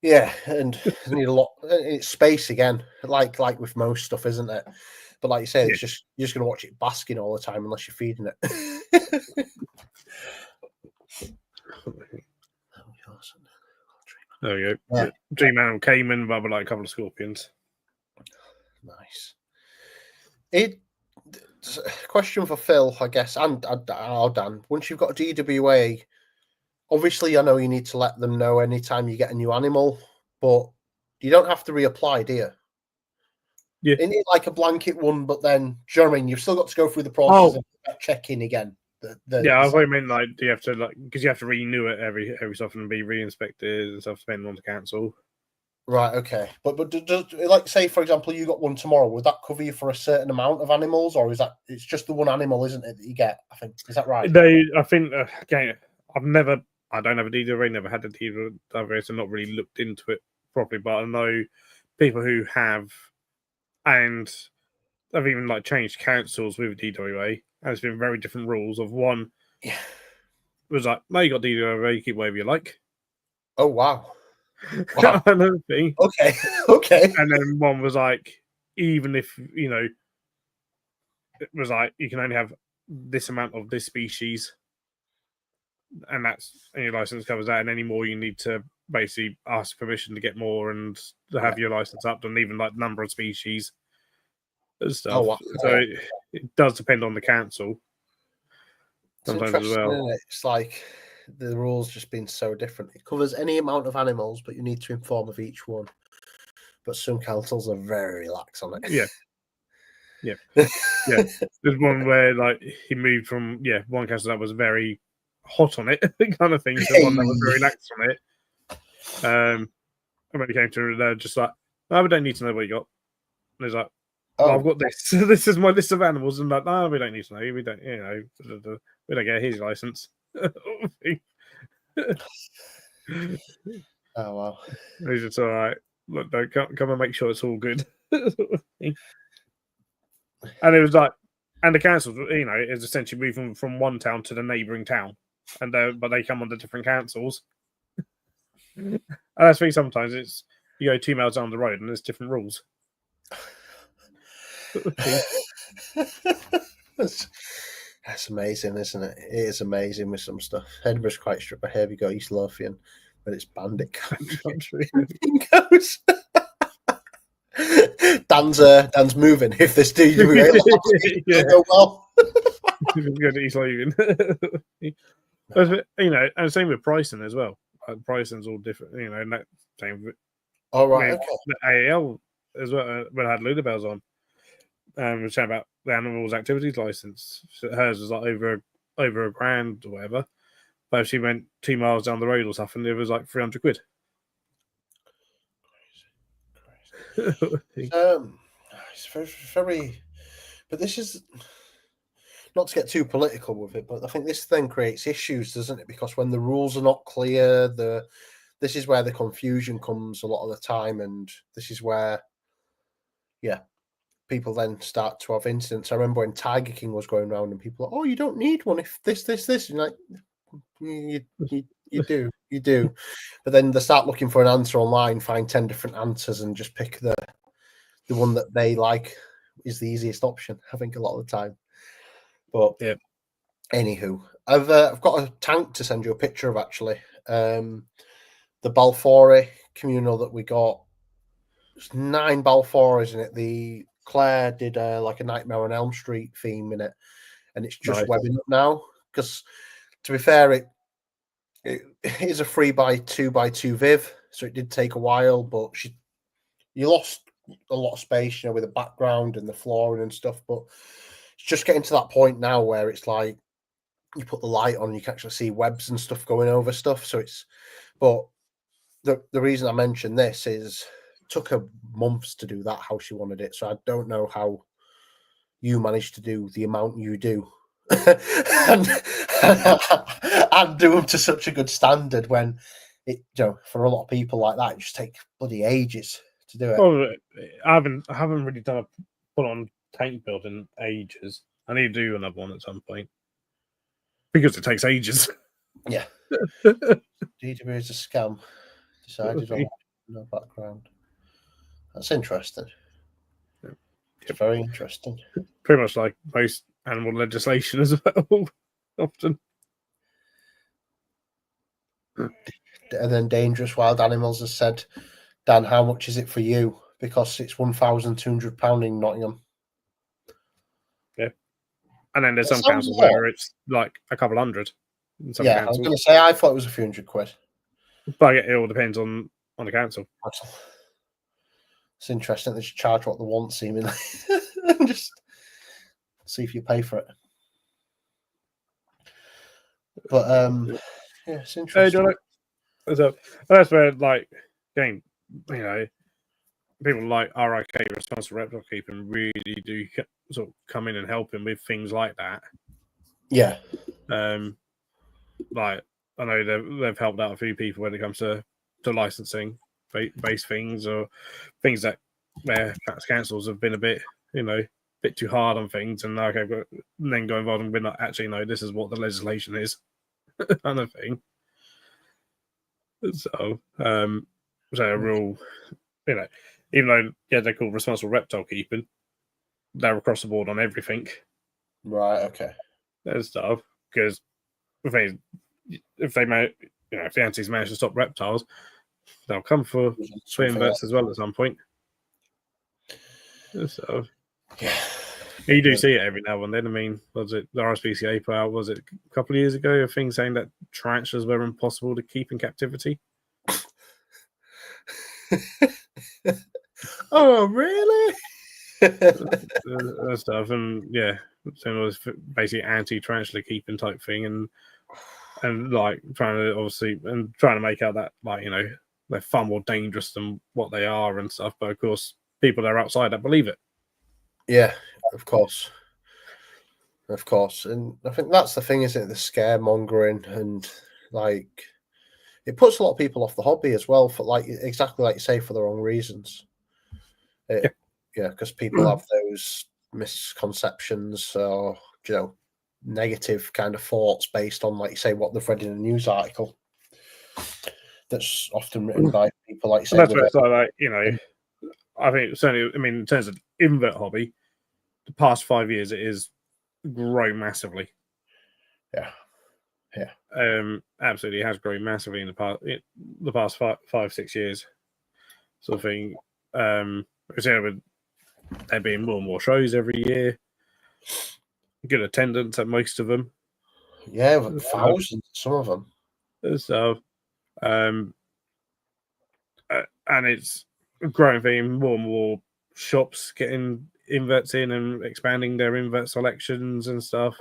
Yeah, and need a lot. It's space again, like with most stuff, isn't it? But like you say, it's just you're just going to watch it basking all the time unless you're feeding it. There we go. Yeah. Dream animal caiman, but like a couple of scorpions. Nice. Question for Phil, I guess, and Dan. Once you've got a DWA, obviously, I know you need to let them know anytime you get a new animal, but you don't have to reapply, do you? Yeah. Isn't it like a blanket one, but then, do you know what I mean? You've still got to go through the process of check-in again. Yeah, I thought you meant like, do you have to because you have to renew it every so often and be re-inspected and stuff, depending on the council. Right, okay. But does, like, say, for example, you got one tomorrow, would that cover you for a certain amount of animals, or is that, it's just the one animal, isn't it, that you get, I think? Is that right? I think, again, I don't have a DWA, never had a DWA, so not really looked into it properly, but I know people who have, and I've even like changed councils with DWA, and it's been very different rules. Of one was like, no, you got DWA, you keep whatever you like. Oh wow! Another thing. Okay. And then one was like, even if it was like you can only have this amount of this species, and your license covers that, and any more you need to basically ask permission to get more and to have your license up, and even like number of species and stuff. Oh, wow. So it does depend on the council sometimes as well. Isn't it? It's like the rules just been so different. It covers any amount of animals, but you need to inform of each one. But some councils are very lax on it. Yeah. There's one where like he moved from one council that was very hot on it kind of thing to one that was very lax on it. And when it came to it, they're just like, no, we don't need to know what you got. And he's like, well, I've got this. This is my list of animals. And like, no, we don't need to know. We don't, we don't get his license. Oh wow! He's just all right. Look, come and make sure it's all good. And it was like, and the council, is essentially moving from one town to the neighbouring town, but they come under different councils. And that's why sometimes it's you go 2 miles down the road and there's different rules. That's amazing, isn't it? It is amazing with some stuff. Edinburgh's quite strict, but here we go, East Lothian, but it's bandit country. Goes. Dan's moving. If this dude go well, go to East Lothian. And same with pricing as well. Pricing's all different. And that same. All right. The AAL as well. When I had Ludabells on, we were chatting about the animals activities license. So hers was like over $1,000 or whatever. But if she went 2 miles down the road or something, it was like 300 quid. It's very, but this is not to get too political with it, but I think this then creates issues, doesn't it? Because when the rules are not clear, this is where the confusion comes a lot of the time, and this is where, people then start to have incidents. I remember when Tiger King was going around, and people are, oh, you don't need one if this, and like, you do, but then they start looking for an answer online, find 10 different answers, and just pick the one that they like is the easiest option, I think, a lot of the time. But anywho, I've got a tank to send you a picture of, actually. The Balfouri communal that we got. There's 9 Balfouris in it. The Claire did like a Nightmare on Elm Street theme in it, and it's just webbing up now. Because to be fair, it is a 3x2x2 Viv, so it did take a while, but you lost a lot of space, with the background and the flooring and stuff. But it's just getting to that point now where it's like you put the light on and you can actually see webs and stuff going over stuff. So but the reason I mentioned this is it took her months to do that how she wanted it. So I don't know how you managed to do the amount you do. and, and do them to such a good standard when for a lot of people like that, it just take bloody ages to do it. Well, I haven't really done a full-on tank build in ages. I need to do another one at some point because it takes ages. Yeah. DW is a scam. Decided on no background. That's interesting. It's very interesting. Pretty much like most animal legislation as well, often. And then Dangerous Wild Animals has said, Dan, how much is it for you? Because it's £1,200 in Nottingham. Yeah. And then there's some councils where it's like a couple hundred. Yeah, I was going to say, I thought it was a few hundred quid. But it all depends on the council. It's interesting. They just charge what they want, seemingly. Just see if you pay for it. But yeah, it's interesting. So that's where, like, again, people like RIK, Responsible Reptile Keeping, really do sort of come in and help him with things like that. Yeah. Like, I know they've helped out a few people when it comes to licensing based things, or things that where perhaps councils have been a bit too hard on things, and then go involved and be like, actually, no, this is what the legislation is, kind of thing. So, a real, even though they're called Responsible Reptile Keeping, they're across the board on everything. Right. Okay. And stuff, because if the antis manage to stop reptiles, they'll come for inverts as well at some point. So, yeah, you do see it every now and then. I mean, was it the RSPCA put out? Was it a couple of years ago? A thing saying that tarantulas were impossible to keep in captivity. Oh, really? Stuff, and so it was basically anti-tarantula keeping type thing, and like trying to make out that, like, they're far more dangerous than what they are and stuff. But of course, people that are outside that believe it. Yeah, of course. And I think that's the thing, isn't it? The scaremongering, and like it puts a lot of people off the hobby as well, for exactly like you say, for the wrong reasons. Because people have those misconceptions or negative kind of thoughts based on, like you say, what they've read in a news article. That's often written by people like you say. That's where I think certainly. I mean, in terms of invert hobby, the past 5 years it is grown massively. Yeah. Absolutely, it has grown massively in the past 5-6 years, sort of thing. With there being more and more shows every year, good attendance at most of them. Yeah, thousands, some of them. So, and it's a growing thing. More and more shops getting inverts in and expanding their invert selections and stuff.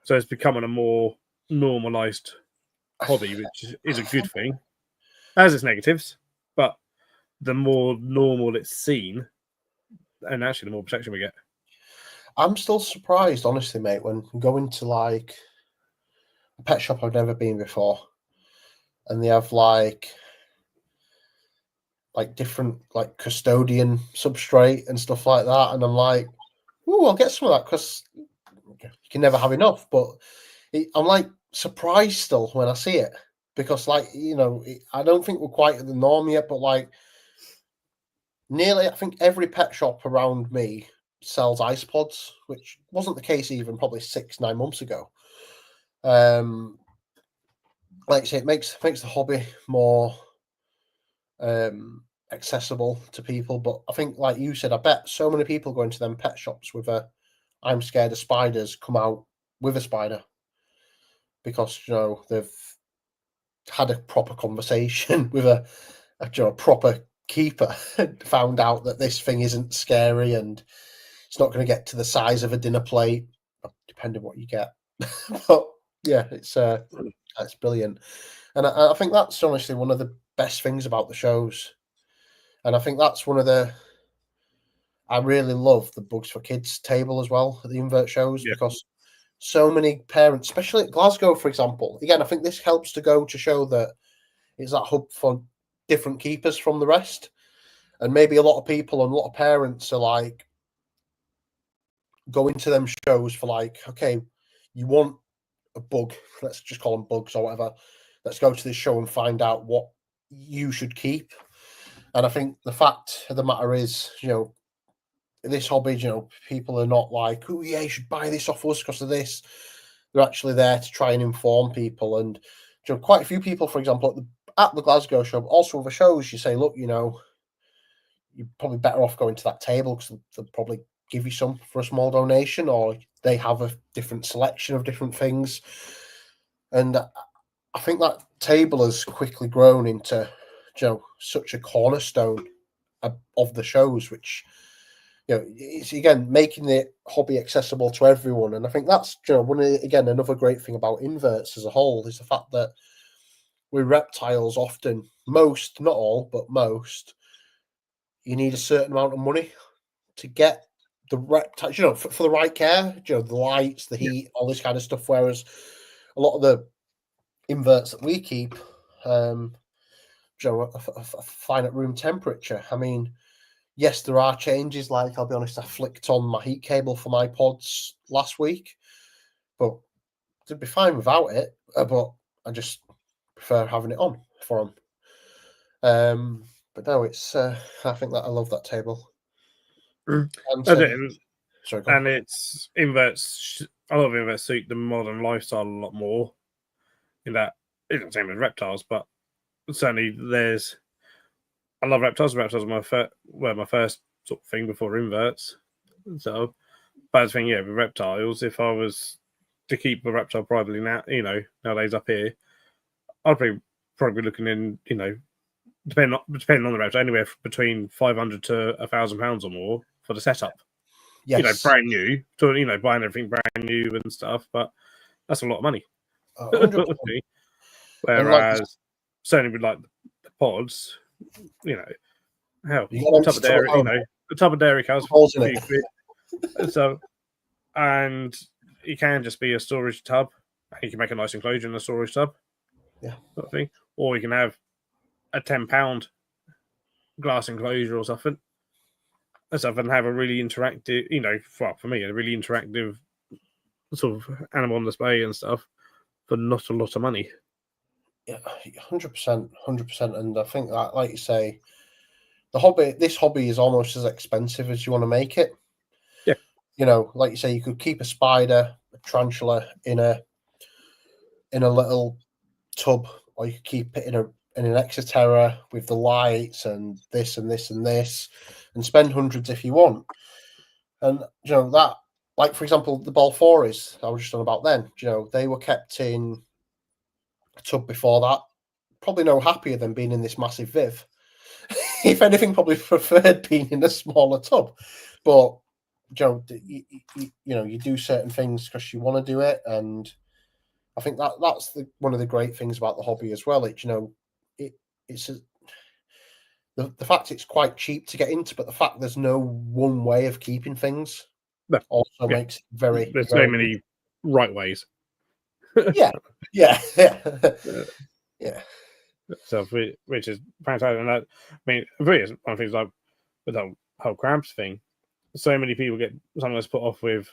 So it's becoming a more normalized hobby, which is a good thing. Has its negatives, but the more normal it's seen, and actually the more protection we get. I'm still surprised, honestly, mate, when going to like a pet shop I've never been before, and they have like different like custodian substrate and stuff like that, and I'm like, oh, I'll get some of that because you can never have enough. But I'm like surprised still when I see it, because I don't think we're quite at the norm yet, but like nearly, I think every pet shop around me sells ice pods, which wasn't the case even probably 6-9 months ago. Like I say, it makes the hobby more accessible to people. But I think, like you said, I bet so many people go into them pet shops with I'm scared of spiders, come out with a spider, because they've had a proper conversation with a proper keeper, found out that this thing isn't scary and it's not going to get to the size of a dinner plate, depending on what you get. But yeah, it's brilliant, and I think that's honestly one of the best things about the shows, and I think that's one of the. I really love the Bugs for Kids table as well at the invert shows because so many parents, especially at Glasgow, for example. Again, I think this helps to go to show that it's that hub for different keepers from the rest. And maybe a lot of people and a lot of parents are like going to them shows for like, okay, you want a bug, let's just call them bugs or whatever. Let's go to this show and find out what you should keep. And I think the fact of the matter is, this hobby, people are not like, oh yeah, you should buy this off us because of this. They're actually there to try and inform people. And quite a few people, for example, at the Glasgow show, but also other shows, you say, look, you're probably better off going to that table because they'll probably give you some for a small donation, or they have a different selection of different things. And I think that table has quickly grown into, such a cornerstone of the shows, which it's again making the hobby accessible to everyone. And I think that's another great thing about inverts as a whole is the fact that with reptiles, often most, not all, but most, you need a certain amount of money to get the reptiles, for the right care, the lights, the heat, all this kind of stuff. Whereas a lot of the inverts that we keep, fine at room temperature. I mean, yes, there are changes. Like, I'll be honest, I flicked on my heat cable for my pods last week, but they'd be fine without it. But I just prefer having it on for them. But no, it's. I think that I love that table. And, sorry, and it's inverts. A lot of inverts suit the modern lifestyle a lot more. In that, it's the same as reptiles, but certainly there's. I love reptiles. Reptiles are my first sort of thing before inverts. So, but the thing, with reptiles, if I was to keep a reptile privately nowadays up here, I'd probably be looking in, depending on the reptile, anywhere between £500 to £1,000 or more for the setup. Yes. Brand new. So buying everything brand new and stuff, but that's a lot of money. 100%. Whereas certainly with like the pods, hell, the top of dairy cows, so, and it can just be a storage tub. You can make a nice enclosure in a storage tub, sort of thing, or you can have a £10 glass enclosure or something, and have a really interactive, for me, a really interactive sort of animal on display and stuff for not a lot of money. Yeah, 100%, 100%. And I think that, like you say, this hobby is almost as expensive as you want to make it. Yeah. Like you say, you could keep a spider, a tarantula in a little tub, or you could keep it in an Exoterra with the lights and this and this and this, and spend hundreds if you want. And that, like for example, the Balfours I was just on about then, they were kept in a tub before that, probably no happier than being in this massive Viv. If anything, probably preferred being in a smaller tub. But you do certain things because you want to do it, and I think that's one of the great things about the hobby as well. It's the fact it's quite cheap to get into, but the fact there's no one way of keeping things also makes it very. There's very so many right ways. yeah. So, which is fantastic. And that, I mean, really, one of the things like with the whole crabs thing, so many people get sometimes put off with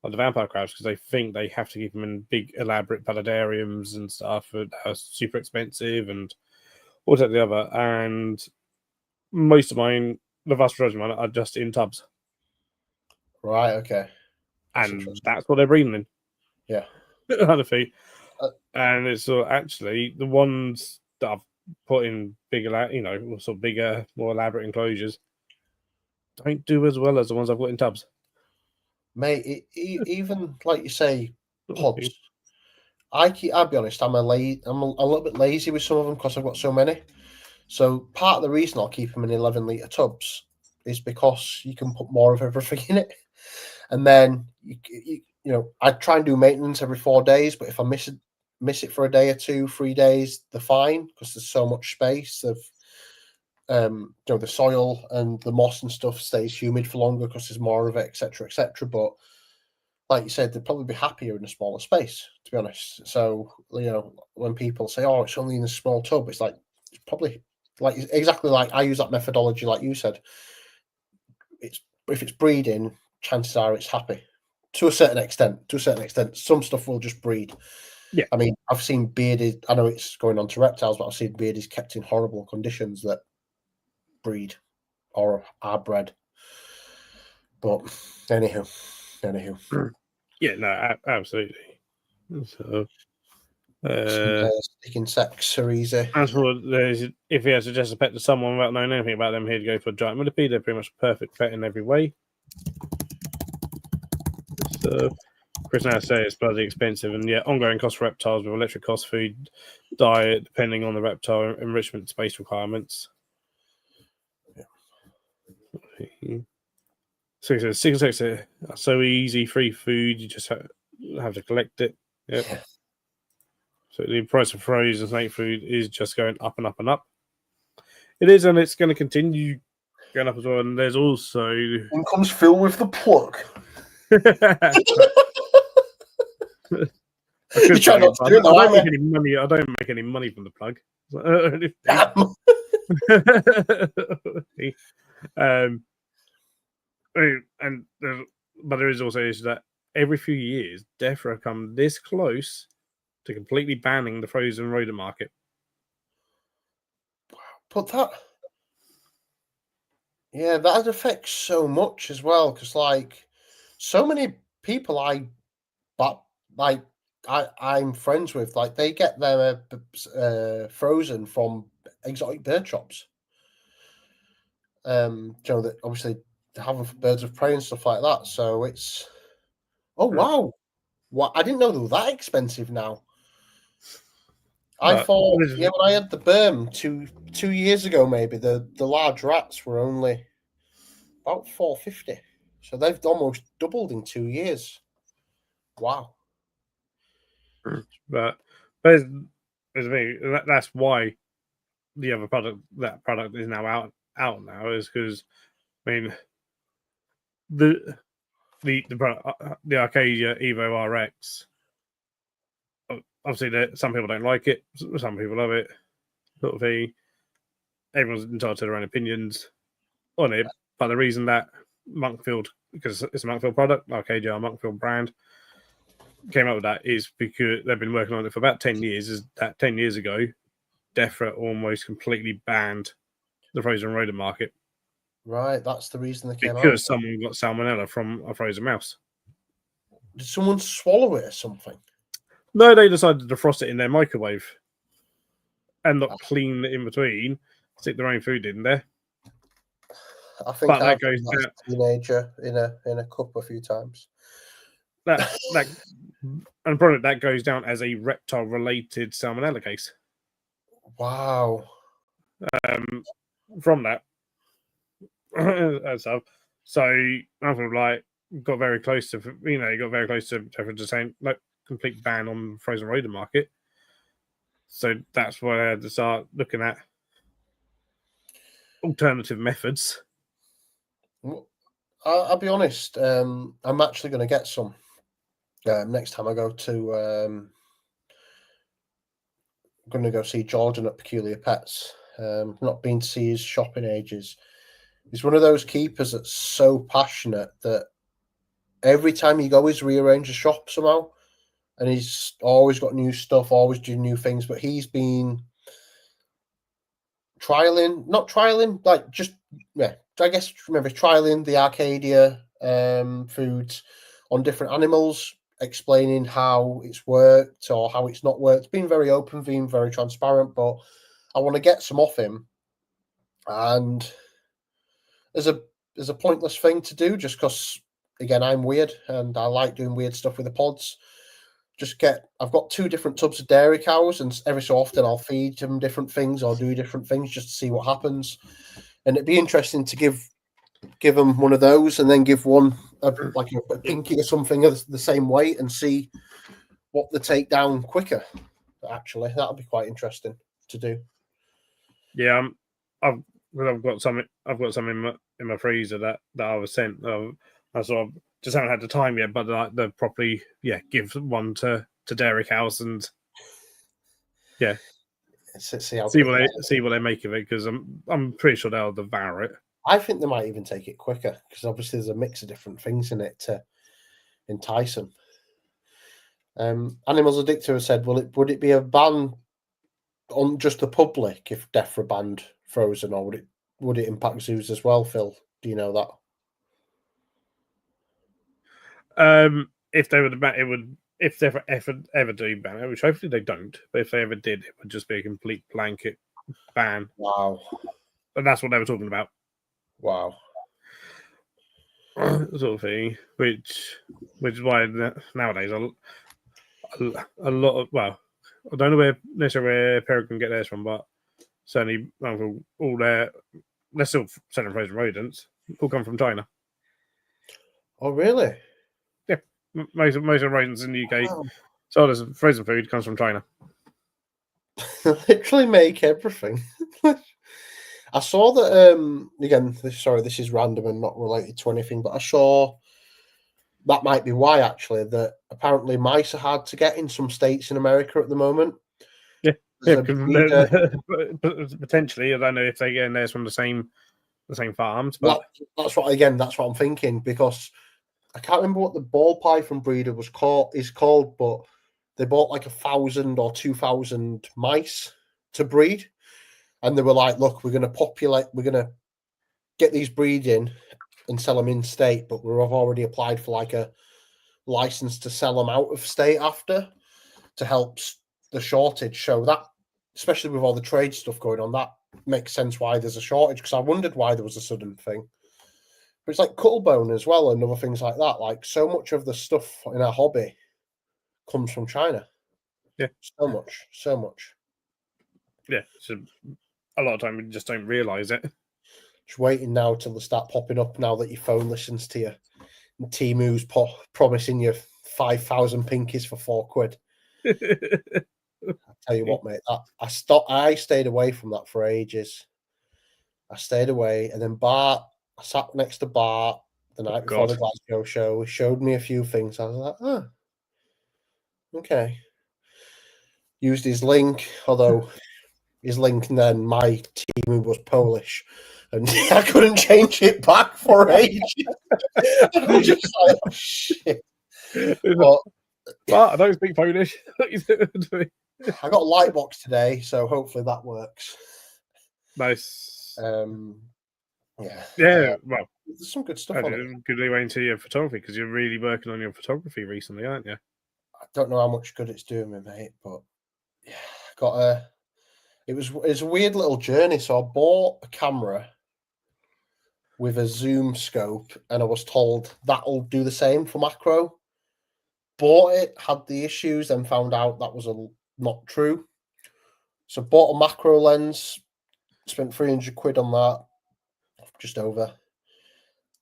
like the vampire crabs because they think they have to keep them in big, elaborate paludariums and stuff that are super expensive and all that the other. And most of mine, the vast majority of mine, are just in tubs. Right. Okay. And that's what they're breeding in. Yeah. And it's actually the ones that I've put in bigger, sort of bigger, more elaborate enclosures don't do as well as the ones I've got in tubs. Mate, even like you say, pods. I'll be honest, I'm a little bit lazy with some of them because I've got so many. So part of the reason I'll keep them in 11-litre tubs is because you can put more of everything in it. And then, I try and do maintenance every 4 days, but if I miss it for a day or 2, 3 days, they're fine because there's so much space of, the soil and the moss and stuff stays humid for longer because there's more of it, etc., etc. But like you said, they'd probably be happier in a smaller space, to be honest. So, when people say, "Oh, it's only in a small tub," it's probably exactly like I use that methodology, like you said. If it's breeding, chances are it's happy to a certain extent. Some stuff will just breed. Yeah. I mean, I've seen bearded. I know it's going on to reptiles, but I've seen beardies kept in horrible conditions that breed or are bred. But anywho. Yeah, no, absolutely. So, Stick insects are easy. as for if he has to suggest a pet to someone without knowing anything about them, he'd go for a giant millipede. They're pretty much a perfect pet in every way. So, Chris now say it's bloody expensive, and yet ongoing cost for reptiles with electric cost, food, diet, depending on the reptile enrichment space requirements. Yeah. So he says, single sex are so easy, free food, you just have to collect it. Yep. Yeah. So the price of frozen snake food is just going up and up and up. It is, and it's going to continue going up as well. And there's also in comes Phil with the plug. I don't make any money. I don't make any money from the plug. But there is also is that every few years, DEFRA come this close to completely banning the frozen rodent market. But that affects so much as well, because so many people I'm friends with, they get their frozen from exotic bird shops. That obviously they have them for birds of prey and stuff like that. So it's wow, what I didn't know they were that expensive now. I thought, when I had the berm 2 years ago, maybe the large rats were only about $4.50. So they've almost doubled in 2 years. Wow. But that's why the other product is now out now, is because the Arcadia Evo RX, obviously some people don't like it, some people love it, sort of thing. Everyone's entitled to their own opinions on it, but the reason that Monkfield, because it's a Monkfield product, Arcadia Monkfield brand, came up with that is because they've been working on it for about 10 years. Is that 10 years ago, DEFRA almost completely banned the frozen rodent market. Right, that's the reason they came out. Because someone got salmonella from a frozen mouse. Did someone swallow it or something? No, they decided to defrost it in their microwave and not clean it in between, stick their own food in there. I think I've been a teenager in a cup a few times. And probably that goes down as a reptile-related salmonella case. Wow. From that, so I got very close to saying complete ban on frozen rodent market. So that's why I had to start looking at alternative methods. I'll be honest. I'm actually going to get some next time I go to. I'm going to go see Jordan at Peculiar Pets. Not been to see his shop in ages. He's one of those keepers that's so passionate that every time you go, he's rearranged the shop somehow, and he's always got new stuff, always doing new things. But he's been trialing the Arcadia foods on different animals, explaining how it's worked or how it's not worked. Being very open, being very transparent. But I want to get some off him, and there's a pointless thing to do just because, again, I'm weird and I like doing weird stuff with the pods. I've got 2 different tubs of dairy cows, and every so often I'll feed them different things or do different things just to see what happens. And it'd be interesting to give them one of those and then give one a pinky or something of the same weight and see what they take down quicker. Actually, that'll be quite interesting to do. Yeah, I've got some in my freezer that I was sent. I sort of just haven't had the time yet, but like the properly give one to dairy cows and see what they make of it, because I'm pretty sure they'll devour it. I think they might even take it quicker because obviously there's a mix of different things in it to entice them. Animals Addictor has said, would it be a ban on just the public if death were banned frozen, or would it impact zoos as well, Phil? Do you know that? If they would ban it, would if they ever do ban it, which hopefully they don't, but if they ever did, it would just be a complete blanket ban. Wow. And that's what they were talking about. Wow. Sort of thing, which is why nowadays a lot of, well, I don't know necessarily where Peregrine get theirs from, but certainly all they're still selling frozen rodents. All come from China. Oh, really? Yeah, most of the rodents in the UK, so there's frozen food comes from China. They literally make everything. I saw that again. This is random and not related to anything, but I saw that might be why actually that apparently mice are hard to get in some states in America at the moment. Potentially, I don't know if they get in theirs from the same farms, but that's what I'm thinking, because I can't remember what the ball python breeder is called, but they bought like 1,000 or 2,000 mice to breed, and they were like, "Look, we're going to get these breed in and sell them in state, but we've already applied for like a license to sell them out of state after to help the shortage." So that, especially with all the trade stuff going on, that makes sense why there's a shortage, because I wondered why there was a sudden thing. But it's like cuttlebone as well and other things like that. Like, so much of the stuff in our hobby comes from China. Yeah. So much. Yeah. So a lot of time we just don't realise it. Just waiting now till they start popping up now that your phone listens to you. And Timu's promising you 5,000 pinkies for £4. I'll tell you what, mate. I stayed away from that for ages. I stayed away, and then Bart. I sat next to Bart the night before the Glasgow show. He showed me a few things. I was like, "Oh, okay." Used his link, although his link and then my team was Polish, and I couldn't change it back for ages. I was just like, "Oh, shit." But I don't speak Polish. I got a light box today, so hopefully that works. Nice. Yeah. Well, there's some good stuff on it. Good leeway into your photography, because you're really working on your photography recently, aren't you? I don't know how much good it's doing me, mate, but it was a weird little journey. So I bought a camera with a zoom scope, and I was told that'll do the same for macro. Bought it, had the issues, then found out that was not true. So bought a macro lens, spent 300 quid on that, just over,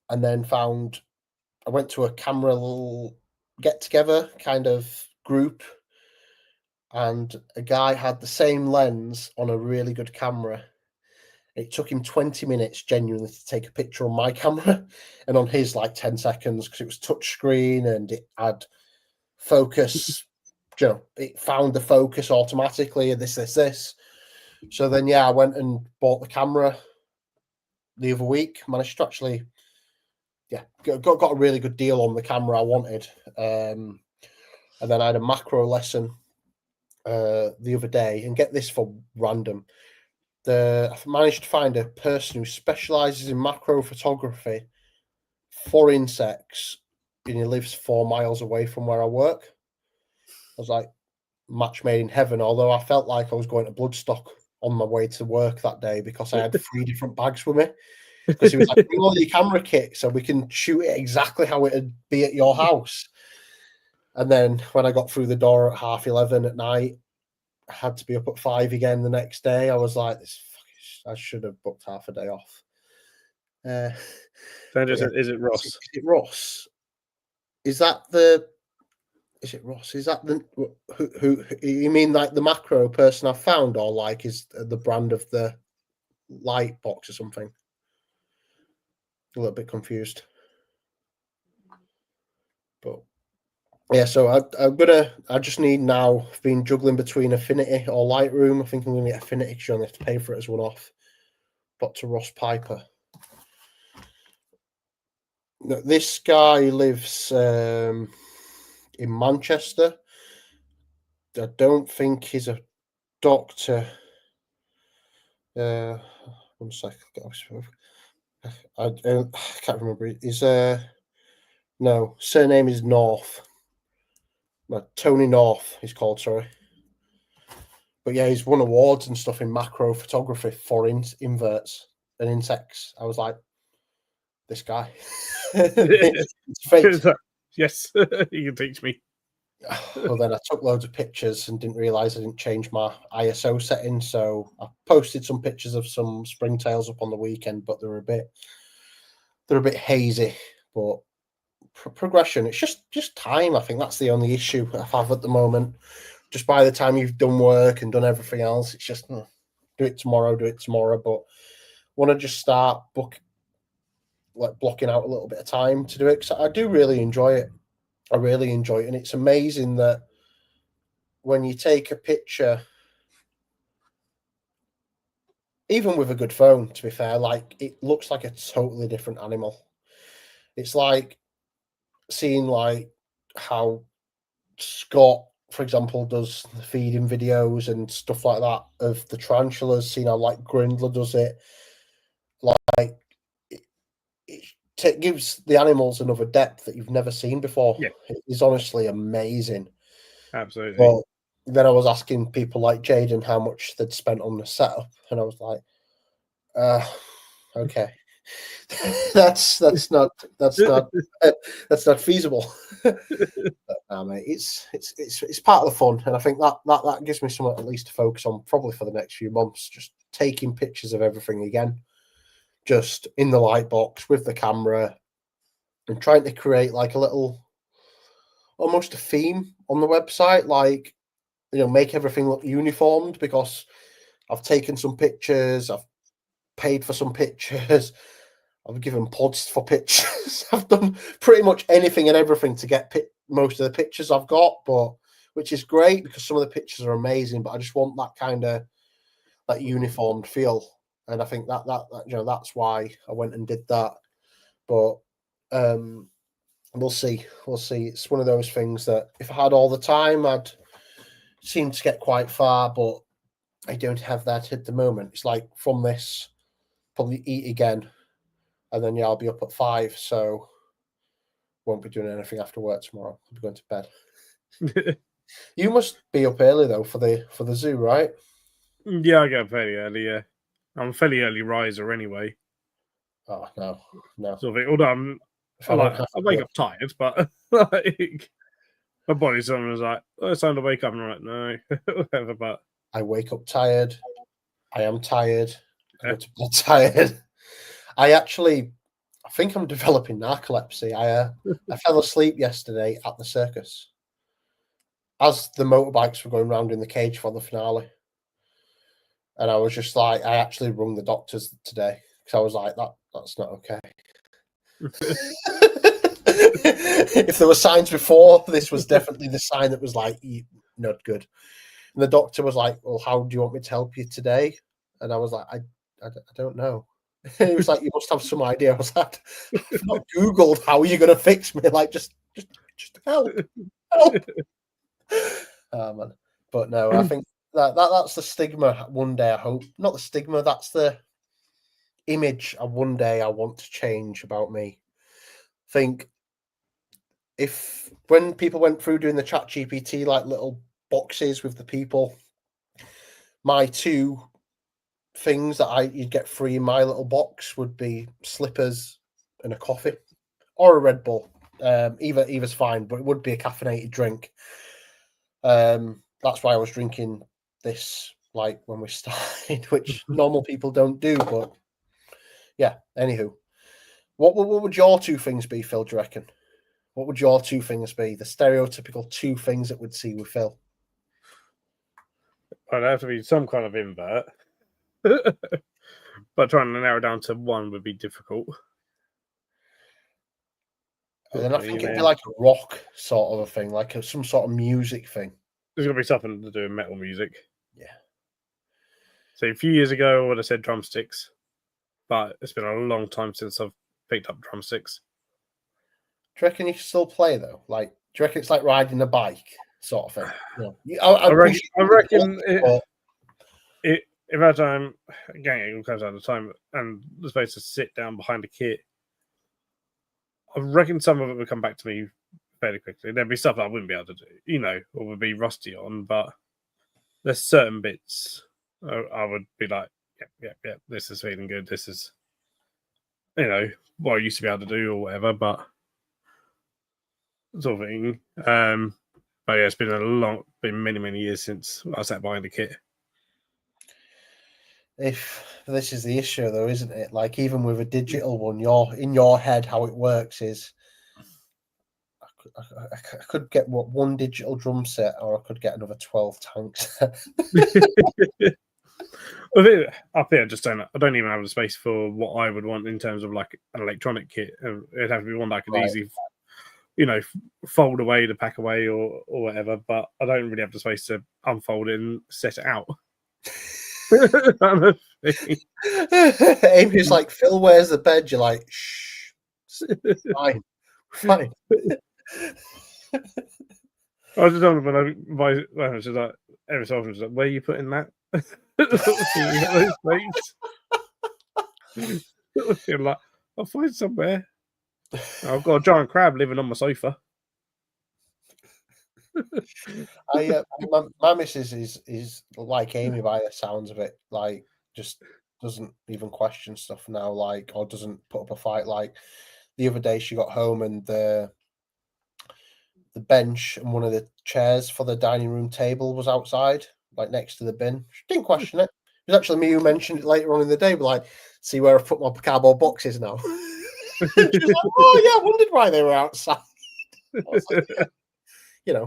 and then I went to a camera little get together kind of group, and a guy had the same lens on a really good camera. It took him 20 minutes genuinely to take a picture on my camera, and on his like 10 seconds, because it was touchscreen and it had focus. It found the focus automatically, and this. So then, I went and bought the camera the other week. Managed to actually, got a really good deal on the camera I wanted. And then I had a macro lesson the other day, and get this for random. I've managed to find a person who specializes in macro photography for insects, and he lives 4 miles away from where I work. I was like, match made in heaven, although I felt like I was going to Bloodstock on my way to work that day, because I had 3 different bags with me. Because he was like, bring all your camera kit so we can shoot it exactly how it'd be at your house. And then when I got through the door at 11:30 at night, I had to be up at 5 again the next day. I was like, I should have booked half a day off. So But yeah, is it Ross? is it Ross? Is that the? Is it Ross? Is that the who? You mean like the macro person I found, or like is the brand of the light box or something? A little bit confused. But yeah, so I just need now. I've been juggling between Affinity or Lightroom. I think I'm going to get Affinity because you only have to pay for it as one off. But to Ross Piper. No, this guy lives in Manchester. I don't think he's a doctor. One second. I can't remember. He's no, surname is North. Tony North, he's called, sorry. But yeah, he's won awards and stuff in macro photography for inverts and insects. I was like, this guy. It's fate. Yes, you can teach me. Well, then I took loads of pictures and didn't realize I didn't change my ISO setting. So I posted some pictures of some springtails up on the weekend, but they're a bit hazy. But progression, it's just time. I think that's the only issue I have at the moment. Just by the time you've done work and done everything else, it's just do it tomorrow. But want to just start blocking out a little bit of time to do it because I do really enjoy it. I really enjoy it, and it's amazing that when you take a picture, even with a good phone, to be fair, like it looks like a totally different animal. It's like seeing like how Scott, for example, does the feeding videos and stuff like that of the tarantulas, seeing how like Grindler does it. Like it gives the animals another depth that you've never seen before. Yeah. It is honestly amazing. Absolutely. But then I was asking people like Jaden how much they'd spent on the setup, and I was like, okay. that's not feasible. Mate, it's part of the fun, and I think that gives me something at least to focus on probably for the next few months. Just taking pictures of everything again, just in the light box with the camera, and trying to create like a little, almost a theme on the website, like make everything look uniformed because I've taken some pictures, I've paid for some pictures. I've given pods for pictures. I've done pretty much anything and everything to get most of the pictures I've got, but which is great because some of the pictures are amazing. But I just want that kind of that uniformed feel, and I think that that's why I went and did that. But we'll see. It's one of those things that if I had all the time, I'd seem to get quite far, but I don't have that at the moment. It's like from this, probably eat again. And then I'll be up at 5, so won't be doing anything after work tomorrow. I'll be going to bed. You must be up early though for the zoo, right? Yeah, I get up fairly early. Yeah, I'm a fairly early riser anyway. Oh no. Sort of. Although I wake up tired, but like my body suddenly was like, "Oh, it's time to wake up." And I'm like, "No, whatever." But I wake up tired. I am tired. I go to bed tired. I think I'm developing narcolepsy. I fell asleep yesterday at the circus as the motorbikes were going round in the cage for the finale. And I was just like, I actually rung the doctors today because I was like, that's not okay. If there were signs before, this was definitely the sign that was like, not good. And the doctor was like, well, how do you want me to help you today? And I was like, I don't know. And he was like, you must have some idea. I was like, I've not Googled how are you going to fix me. Like, just help. Oh, man. But no, I think that's the stigma one day, I hope. Not the stigma, that's the image one day I want to change about me. Think if when people went through doing the chat GPT, like little boxes with the people, my 2 things that you'd get free in my little box would be slippers and a coffee or a Red Bull. Either's fine, but it would be a caffeinated drink. That's why I was drinking this like when we started, which normal people don't do. But yeah, anywho, what would your two things be, Phil? Do you reckon? What would your two things be? The stereotypical two things that we'd see with Phil. I'd have to be some kind of invert, but trying to narrow down to one would be difficult. And then I think it'd be like a rock sort of a thing, like some sort of music thing. There's got to be something to do with metal music. Yeah. So a few years ago, I would have said drumsticks, but it's been a long time since I've picked up drumsticks. Do you reckon you can still play though? Like, do you reckon it's like riding a bike sort of thing? Yeah. I reckon if I had time, again, it all comes down to time and the space to sit down behind a kit. I reckon some of it would come back to me fairly quickly. There'd be stuff that I wouldn't be able to do, or would be rusty on, but there's certain bits I would be like, yeah, this is feeling good. This is, what I used to be able to do or whatever, but sort of thing. But yeah, it's been many years since I sat behind a kit. If this is the issue, though, isn't it? Like even with a digital one, in your head how it works is, I could get one digital drum set, or I could get another 12 tanks. I just don't. I don't even have the space for what I would want in terms of like an electronic kit. It'd have to be one that I could easily, fold away to pack away or whatever. But I don't really have the space to unfold it and set it out. Amy's like, Phil, where's the bed? You're like, shh, fine. I just don't know when I buy. She's like, every so often, she's like, where are you putting that? You're like, I'll find somewhere. I've got a giant crab living on my sofa. My missus is like Amy by the sounds of it. Like, just doesn't even question stuff now. Like, or doesn't put up a fight. Like the other day, she got home and the bench and one of the chairs for the dining room table was outside, like next to the bin. She didn't question it. It was actually me who mentioned it later on in the day. But like, see where I've put my cardboard boxes now. She was like, oh yeah, I wondered why they were outside. I was like, yeah.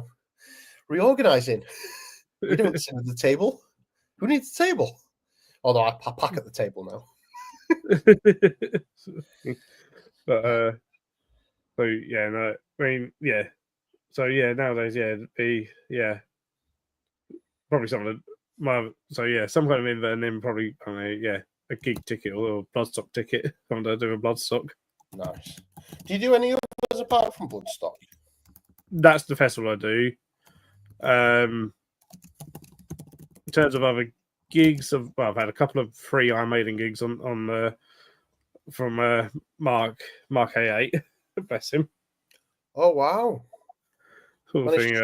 Reorganizing. We don't sit at the table. Who needs a table? Although I pack at the table now. But so yeah, no, I mean, yeah. So yeah, nowadays, probably some of some kind of invert, and then probably a gig ticket or bloodstock ticket. I'm gonna do a bloodstock. Nice. Do you do any others apart from bloodstock? That's the festival I do. In terms of other gigs, I've had a couple of free Iron Maiden gigs from Mark A8. Bless him. Oh wow! Sort of thing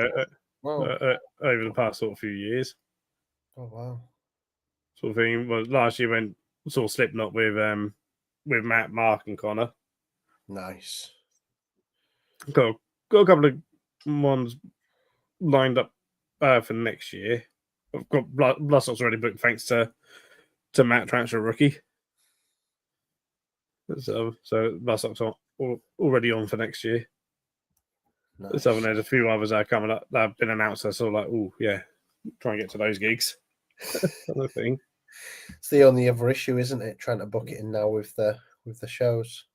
over the past sort of few years. Oh wow! Sort of thing. Well, last year went sort of Slipknot with Matt, Mark, and Connor. Nice. Got a couple of ones lined up for next year. I've got Bloodstock's already booked thanks to Matt Transfer Rookie. So Bloodstock's already on for next year. Nice. So there's a few others that are coming up that have been announced. I sort of like, oh yeah, try and get to those gigs. Other thing. It's the only other issue, isn't it? Trying to book it in now with the shows.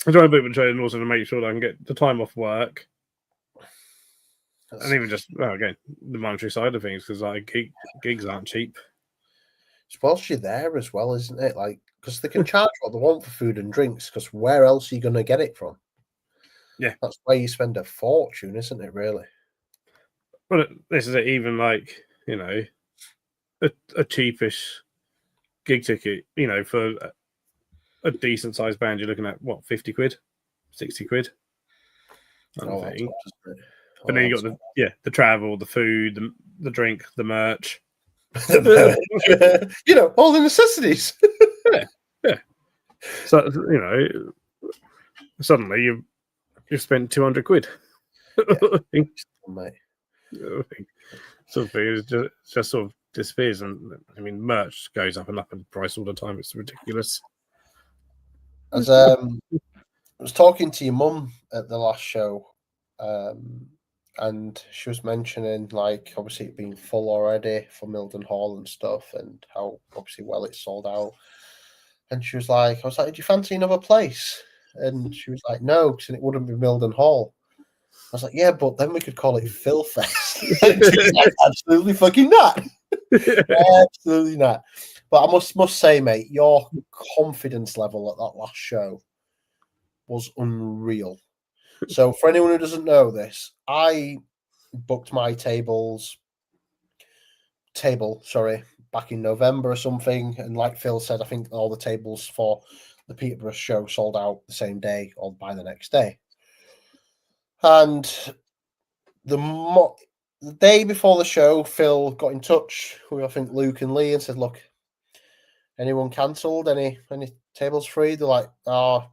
I'm trying to book the trade and also to make sure that I can get the time off work. And even just again the monetary side of things, because like gigs aren't cheap. It's whilst you're there as well, isn't it? Like, because they can charge what they want for food and drinks. Because where else are you going to get it from? Yeah, that's why you spend a fortune, isn't it? Really. But this is it. Even like a cheapish gig ticket, for a decent sized band, you're looking at what, 50 quid, 60 quid. Thing. But then you got the travel, the food, the drink, the merch. All the necessities. yeah. So suddenly You spent 200 quid. Mate. Sort of thing is just sort of disappears, and I mean, merch goes up and up in price all the time. It's ridiculous. As I was talking to your mum at the last show, and she was mentioning like obviously it being full already for Milden Hall and stuff, and how obviously well it's sold out. And she was like, I was like, do you fancy another place? And she was like, no, because it wouldn't be Milden Hall. I was like, yeah, but then we could call it Phil Fest. And she's like, absolutely fucking not. Absolutely not. But I must say, mate, your confidence level at that last show was unreal. So for anyone who doesn't know this, I booked my table, back in November or something. And like Phil said, I think all the tables for the Peterborough show sold out the same day or by the next day. And the day before the show, Phil got in touch with, I think, Luke and Lee and said, look, anyone cancelled? Any tables free? They're like, oh,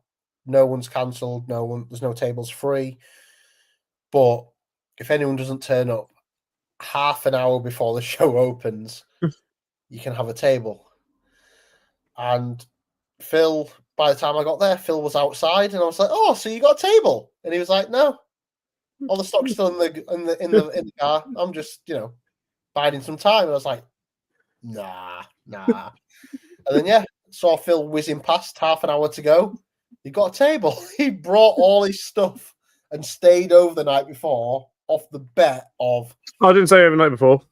no one's cancelled. There's no tables free. But if anyone doesn't turn up half an hour before the show opens, you can have a table. And Phil, by the time I got there, Phil was outside, and I was like, "Oh, so you got a table?" And he was like, "No, all the stock's still in the car. I'm just, biding some time." And I was like, "Nah." And then saw Phil whizzing past half an hour to go. He got a table. He brought all his stuff and stayed over the night before off the bet of. I didn't say overnight before.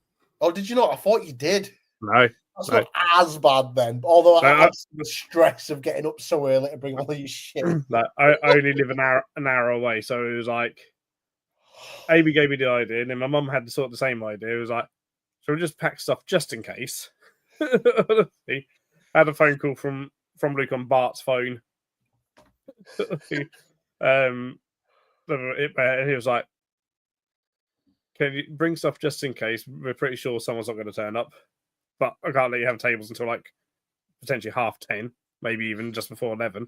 Oh, did you not? I thought you did. No. That's not as bad then. Although I had the stress of getting up so early to bring all your shit. Like, I only live an hour away, so it was like Amy gave me the idea, and then my mum had the same idea. It was like, so we'll just pack stuff just in case. I had a phone call from Luke on Bart's phone. He was like, "Can you bring stuff just in case? We're pretty sure someone's not going to turn up, but I can't let you have tables until like potentially 10:30, maybe even just before 11."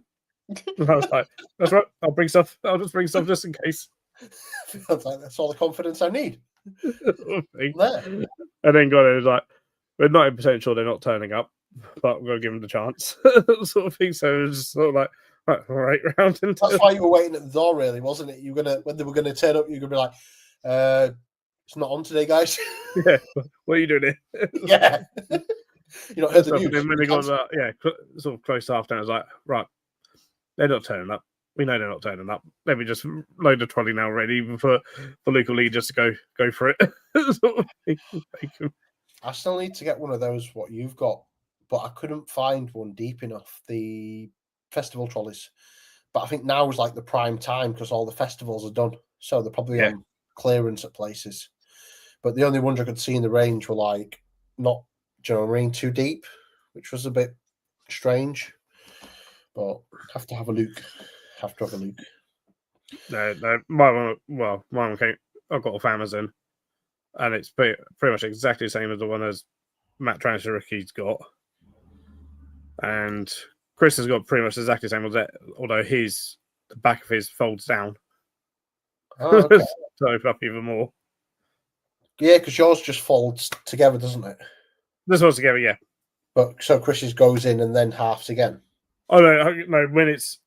And I was like, "That's right. I'll bring stuff. I'll just bring stuff just in case." Feels like that's all the confidence I need. And then got it was like, we're 90% sure they're not turning up, but we're going to give them the chance, sort of thing. So it was just sort of like, right round. That's why you were waiting at the door, really, wasn't it? You were when they were gonna turn up, you were gonna be like, "It's not on today, guys." Yeah, what are you doing here? Yeah, you not heard the news. And then when they got sort of close to half 10, I was like, right, they're not turning up. We know they're not turning up. Let me just load the trolley now ready for Luke or Lee just to go for it. Sort of thing. I still need to get one of those, what you've got, but I couldn't find one deep enough, the festival trolleys. But I think now is like the prime time because all the festivals are done. So they're probably on clearance at places. But the only ones I could see in the range were like not, too deep, which was a bit strange. But have to have a look. No, mine came. I've got off Amazon, and it's pretty much exactly the same as the one as Matt Transhericky's got, and Chris has got pretty much exactly the same as that. Although the back of his folds down, oh, okay. to open up even more. Yeah, because yours just folds together, doesn't it? This one's together, yeah. But so Chris's goes in and then halves again. Oh no! When it's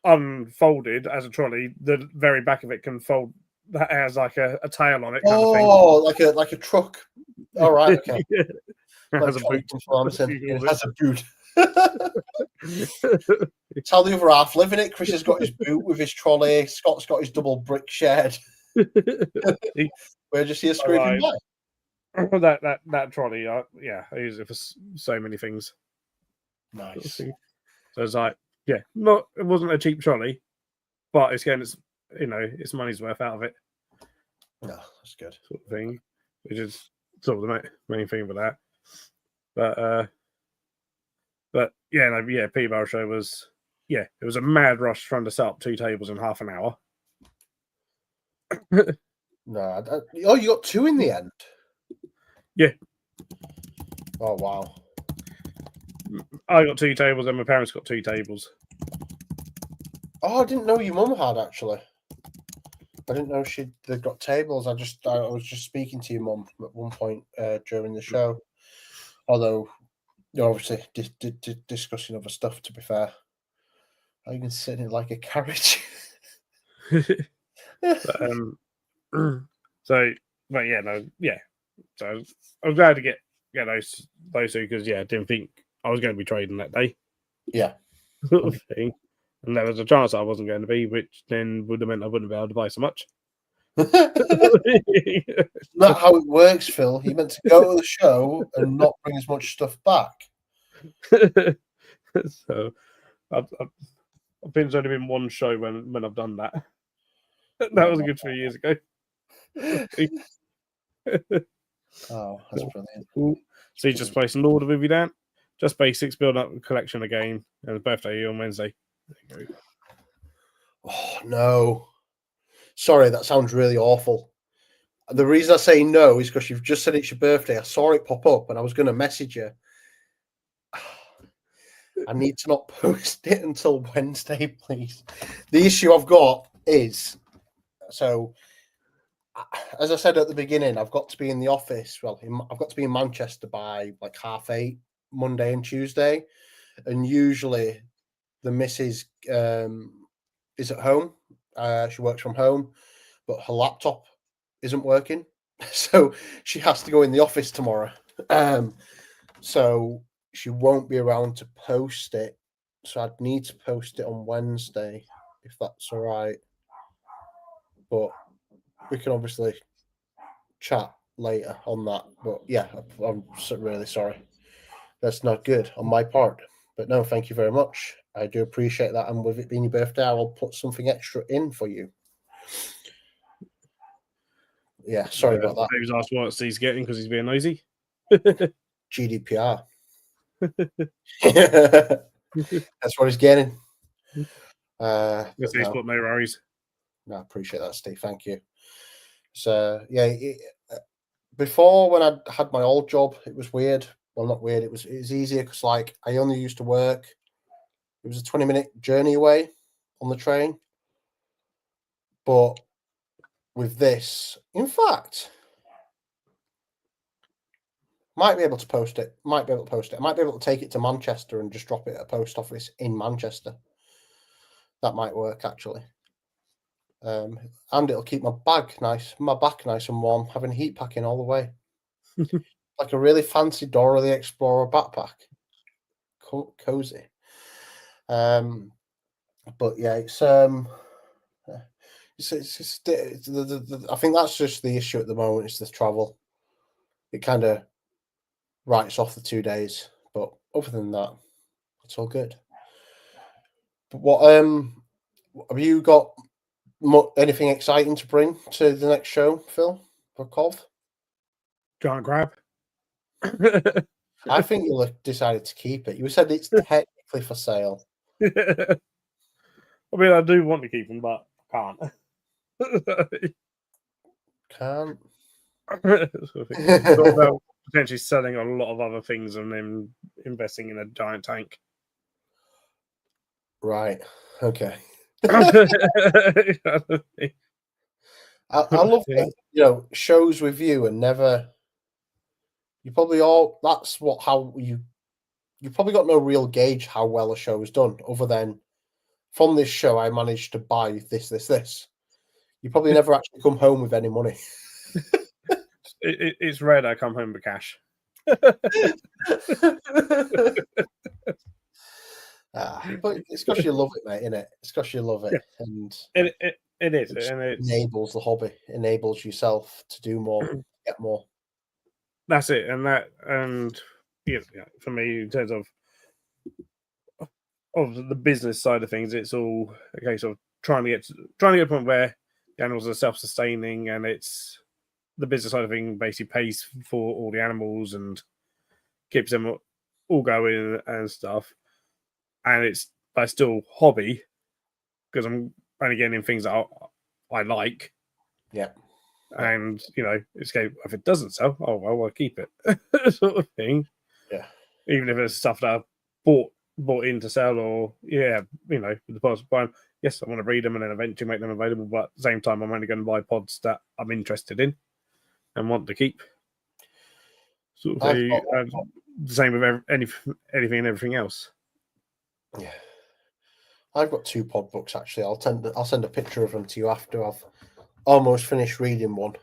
unfolded as a trolley, the very back of it can fold. That has like a tail on it. Oh, like a truck. All right, okay. Yeah. It has a boot. It has a boot. It's how the other half live in it. Chris has got his boot with his trolley. Scott's got his double brick shed. We're just here scraping by. That trolley, I use it for so many things. Nice. So it's like, it wasn't a cheap trolley, but it's its money's worth out of it. No, that's good. Sort of thing, which is sort of the main thing with that. But Peterborough show was it was a mad rush trying to set up 2 tables in half an hour. No, you got 2 in the end. Yeah. Oh wow. I got 2 tables and my parents got 2 tables. Oh, I didn't know your mum had actually. I didn't know they've got tables. I was just speaking to your mum at one point during the show. Although you're obviously discussing other stuff. To be fair, I can sit in it like a carriage. So, but yeah, no, yeah. So I was glad to get those two because I didn't think I was going to be trading that day, Yeah. sort of thing. And there was a chance I wasn't going to be, which then would have meant I wouldn't be able to buy so much. Not how it works, Phil. You meant to go to the show and not bring as much stuff back. So I think there's only been one show when I've done that. That was a good 3 years ago. Oh, that's brilliant. So you just place an order with you, Dan? Just basics, build up a collection again, and the birthday on Wednesday. There you go. Oh, no. Sorry, that sounds really awful. The reason I say no is because you've just said it's your birthday. I saw it pop up and I was going to message you. I need to not post it until Wednesday, please. The issue I've got is, so as I said at the beginning, I've got to be in the office. Well, I've got to be in Manchester by like 8:30 Monday and Tuesday. And usually the missus is at home. She works from home, but her laptop isn't working. So she has to go in the office tomorrow. So she won't be around to post it. So I'd need to post it on Wednesday, if that's all right. But we can obviously chat later on that. But yeah, I'm really sorry. That's not good on my part. But no, thank you very much. I do appreciate that. And with it being your birthday, I will put something extra in for you. Yeah, sorry about that. Dave's asked what he's getting because he's being nosy. GDPR. That's what he's getting. He's got no worries. No, I appreciate that, Steve. Thank you. So yeah, before when I had my old job, it was weird. Well, not weird. It was easier because like I only used to work. It was a 20-minute journey away on the train. But with this, in fact, might be able to post it. I might be able to take it to Manchester and just drop it at a post office in Manchester. That might work actually. And it'll keep my back nice and warm, having heat packing all the way. Like a really fancy Dora the Explorer backpack. Cozy. But yeah, it's I think that's just the issue at the moment. It's the travel. It kind of writes off the 2 days, but other than that, it's all good. But what have you got? Anything exciting to bring to the next show, Phil? For Cov? Giant crab. I think you'll have decided to keep it. You said it's technically for sale. I mean, I do want to keep them, but I can't. Can't. Thought about potentially selling a lot of other things and then investing in a giant tank. Right. Okay. I love it. Shows with you and never. You probably all. That's what how you. You probably got no real gauge how well a show is done, other than from this show I managed to buy this. You probably never actually come home with any money. It's rare that I come home with cash. But it's because you love it, mate, isn't it? It's because you love it, yeah. And it is, and it enables the hobby, enables yourself to do more, get more. That's it, and for me, in terms of the business side of things, it's all a case of trying to get to a point where the animals are self-sustaining, and it's the business side of things basically pays for all the animals and keeps them all going and stuff. And it's still hobby because I'm only getting in things that I like. Yeah. And it's okay if it doesn't sell, oh well, I'll keep it, sort of thing. Yeah. Even if it's stuff that I bought bought in to sell, or with the pods buying. Yes, I want to read them and then eventually make them available, but at the same time, I'm only going to buy pods that I'm interested in and want to keep. Sort of the same with anything and everything else. Yeah, I've got 2 pod books actually. I'll send a picture of them to you after I've almost finished reading one.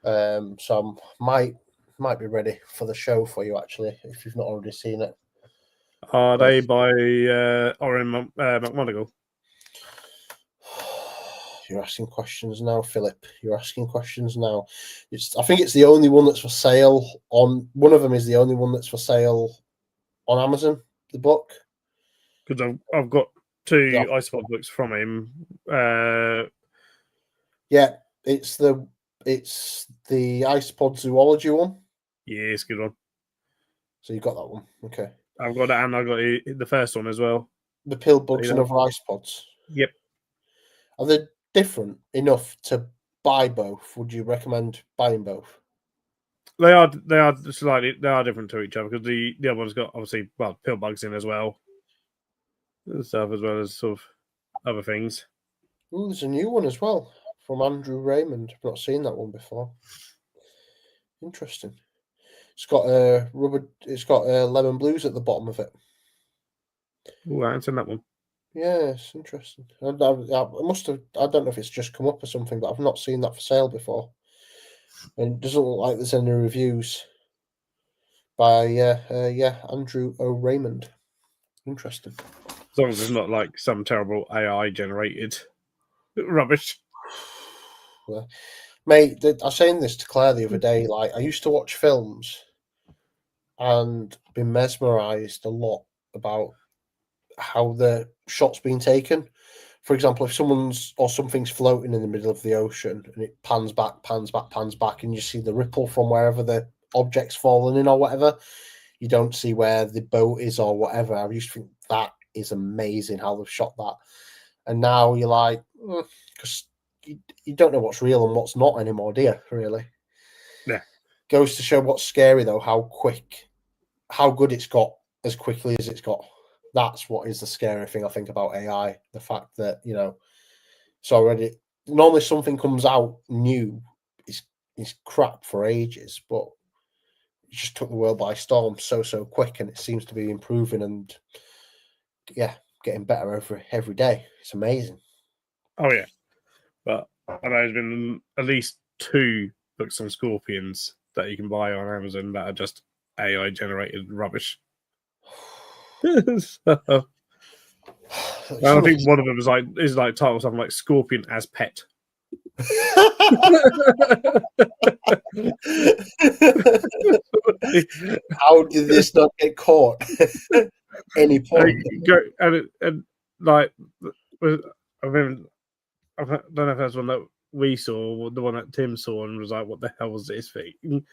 So I might be ready for the show for you actually if you've not already seen it. Are they by Oren McMonagall? You're asking questions now, Philip. You're asking questions now. I think it's the only one that's for sale on. One of them is the only one that's for sale on Amazon. The book. Because I've got 2 Isopod books from him. Yeah, it's the Isopod zoology one. Yeah, it's a good one. So you got that one, okay? I've got that, and I got the first one as well. The pill books and other Isopods. Yep. Are they different enough to buy both? Would you recommend buying both? They are different to each other because the other one's got obviously pill bugs in as well, and stuff, as well as sort of other things. Ooh, there's a new one as well from Andrew Raymond. I've not seen that one before. Interesting. It's got It's got lemon blues at the bottom of it. Oh, I haven't seen that one. Yeah, it's interesting. I must have. I don't know if it's just come up or something, but I've not seen that for sale before. And it doesn't look like there's any reviews by Andrew O. Raymond. Interesting. As long as it's not like some terrible AI generated rubbish. Well, mate, I was saying this to Claire the other day. Like, I used to watch films and been mesmerized a lot about how the shot's been taken. For example, if something's floating in the middle of the ocean and it pans back, and you see the ripple from wherever the object's fallen in or whatever, you don't see where the boat is or whatever. I used to think that is amazing how they've shot that. And now you're like, because you don't know what's real and what's not anymore, do you, really? Yeah. Goes to show what's scary, though, how good it's got as quickly as it's got. That's what is the scary thing, I think, about AI. The fact that, it's already... Normally something comes out new, it's crap for ages, but it just took the world by storm so quick, and it seems to be improving and, getting better every day. It's amazing. Oh, yeah. But I know there's been at least 2 books on scorpions that you can buy on Amazon that are just AI generated rubbish. So, I think one of them is titled something like "Scorpion as Pet." How did this not get caught? Any point? And like, I mean, I don't know if that's one that we saw, or the one that Tim saw, and was like, "What the hell was this thing?"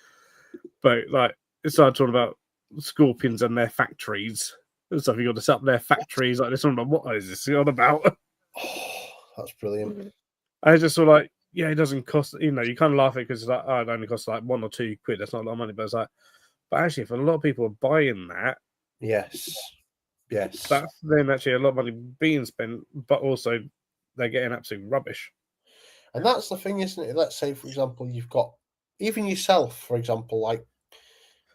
But like, it started talking about scorpions and their factories and stuff. You got to set up their factories like this. I'm like, what is this on about? Oh, that's brilliant. I just sort of like, yeah, it doesn't cost. You kind of laugh at it because it's like, oh, it only costs like £1 or £2. That's not a lot of money, but it's like, but actually, if a lot of people are buying that, yes, that's then actually a lot of money being spent, but also they're getting absolute rubbish. And that's the thing, isn't it? Let's say, for example, you've got even yourself, for example, like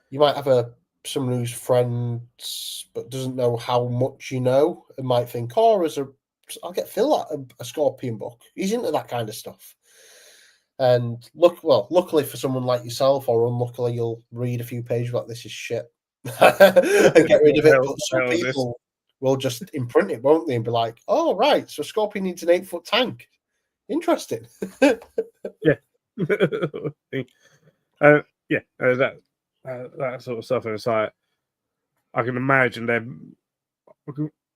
you might have someone who's friends but doesn't know how much you know, and might think, "Oh, I'll get Phil a scorpion book. He's into that kind of stuff." And luckily for someone like yourself, or unluckily, you'll read a few pages like this is shit and get rid of it. But some people will just imprint it, won't they, and be like, "Oh, right, so Scorpion needs an 8-foot tank. Interesting." Yeah. That sort of stuff. And it's like, I can imagine there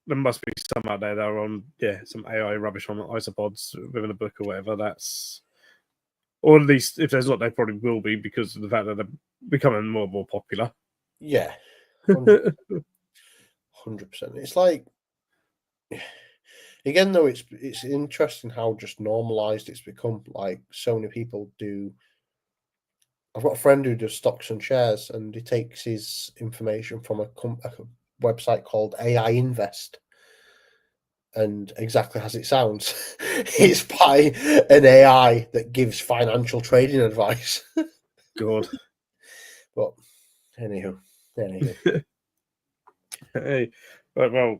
must be some out there that are on some AI rubbish on isopods within a book or whatever. Or at least if there's not, they probably will be because of the fact that they're becoming more and more popular. Yeah, 100%. It's like, again, though, it's interesting how just normalized it's become. Like, so many people do. I've got a friend who does stocks and shares, and he takes his information from a website called AI Invest. And exactly as it sounds, it's by an AI that gives financial trading advice. God. But anywho. Hey, well,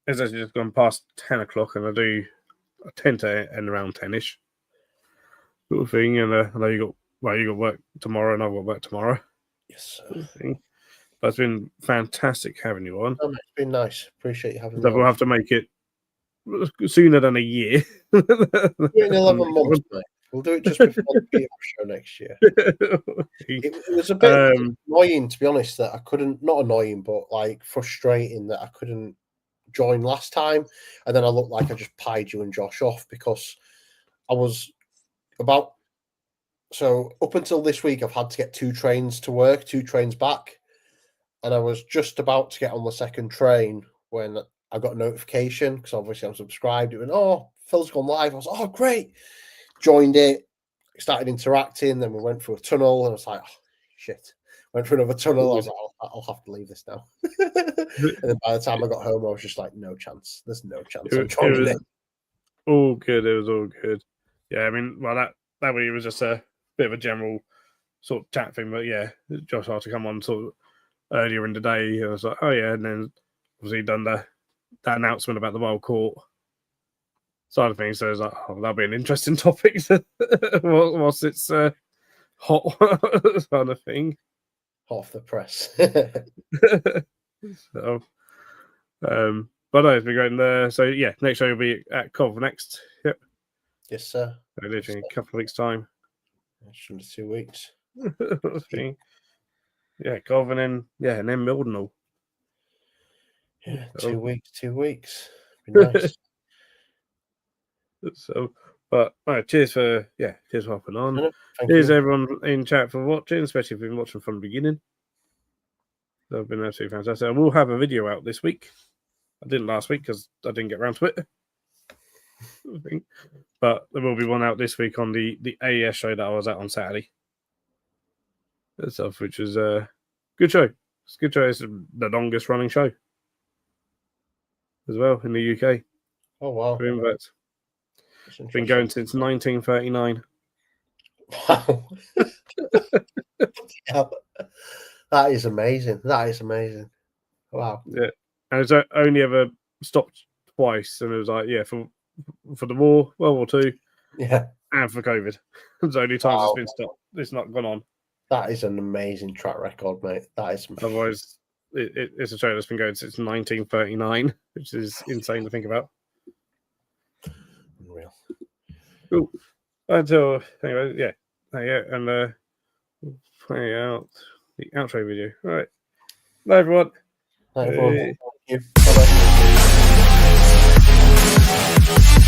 it's actually just gone past 10 o'clock, and I tend to end around 10ish, sort of thing. And I know you got work tomorrow, and I've got work tomorrow. Yes, Sort of thing. But it's been fantastic having you on. it's been nice. Appreciate you having me So we'll on. have to make it sooner than a year. We're in 11 months, mate. We'll do it just before the PM show next year. It was a bit annoying, to be honest, that I couldn't, not annoying, but like frustrating that I couldn't join last time. And then I looked like I just pied you and Josh off because I was about, so up until this week, I've had to get 2 trains to work, 2 trains back. And I was just about to get on the second train when I got a notification because obviously I'm subscribed. It went, oh, Phil's gone live. I was like, oh, great. Joined it, started interacting. Then we went through a tunnel, and I was like, oh, shit. Went through another tunnel. I was like, I'll have to leave this now. And then by the time I got home, I was just like, no chance. There's no chance I'm joining it. All good. It was all good. Yeah, I mean, well, that way it was just a bit of a general sort of chat thing. But yeah, Josh had to come on sort of earlier in the day. And I was like, oh yeah, and then obviously done that announcement about the Wild Court side of things. So I was like, oh, that'll be an interesting topic whilst it's hot kind of thing. Hot off the press. So, but no, it's been going there. So yeah, next show will be at Cov next. Yep. Yes, sir. So literally a couple of weeks' time. It's under 2 weeks. Yeah, Cov and then Mildenhall. Yeah, 2 weeks. 2 weeks. Be nice. So, but cheers for hopping on. Cheers everyone in chat for watching, especially if you've been watching from the beginning. They've been absolutely fantastic. I will have a video out this week. I didn't last week because I didn't get around to it. But there will be one out this week on the AES show that I was at on Saturday. That stuff, which is a good show. It's a good show. It's the longest running show as well in the UK. Oh wow! It's been going since 1939. Wow. Yeah. That is amazing. Wow. Yeah. And it's only ever stopped twice. And it was like, for the war, World War II, and for COVID. It's the only times it's been stopped. It's not gone on. That is an amazing track record, mate. That is. Otherwise, it's a show that's been going since 1939, which is insane to think about. Unreal. Cool. Until anyway, and we'll play out the outro video. All right. Bye, everyone. Bye, everyone. Thank you. Bye-bye.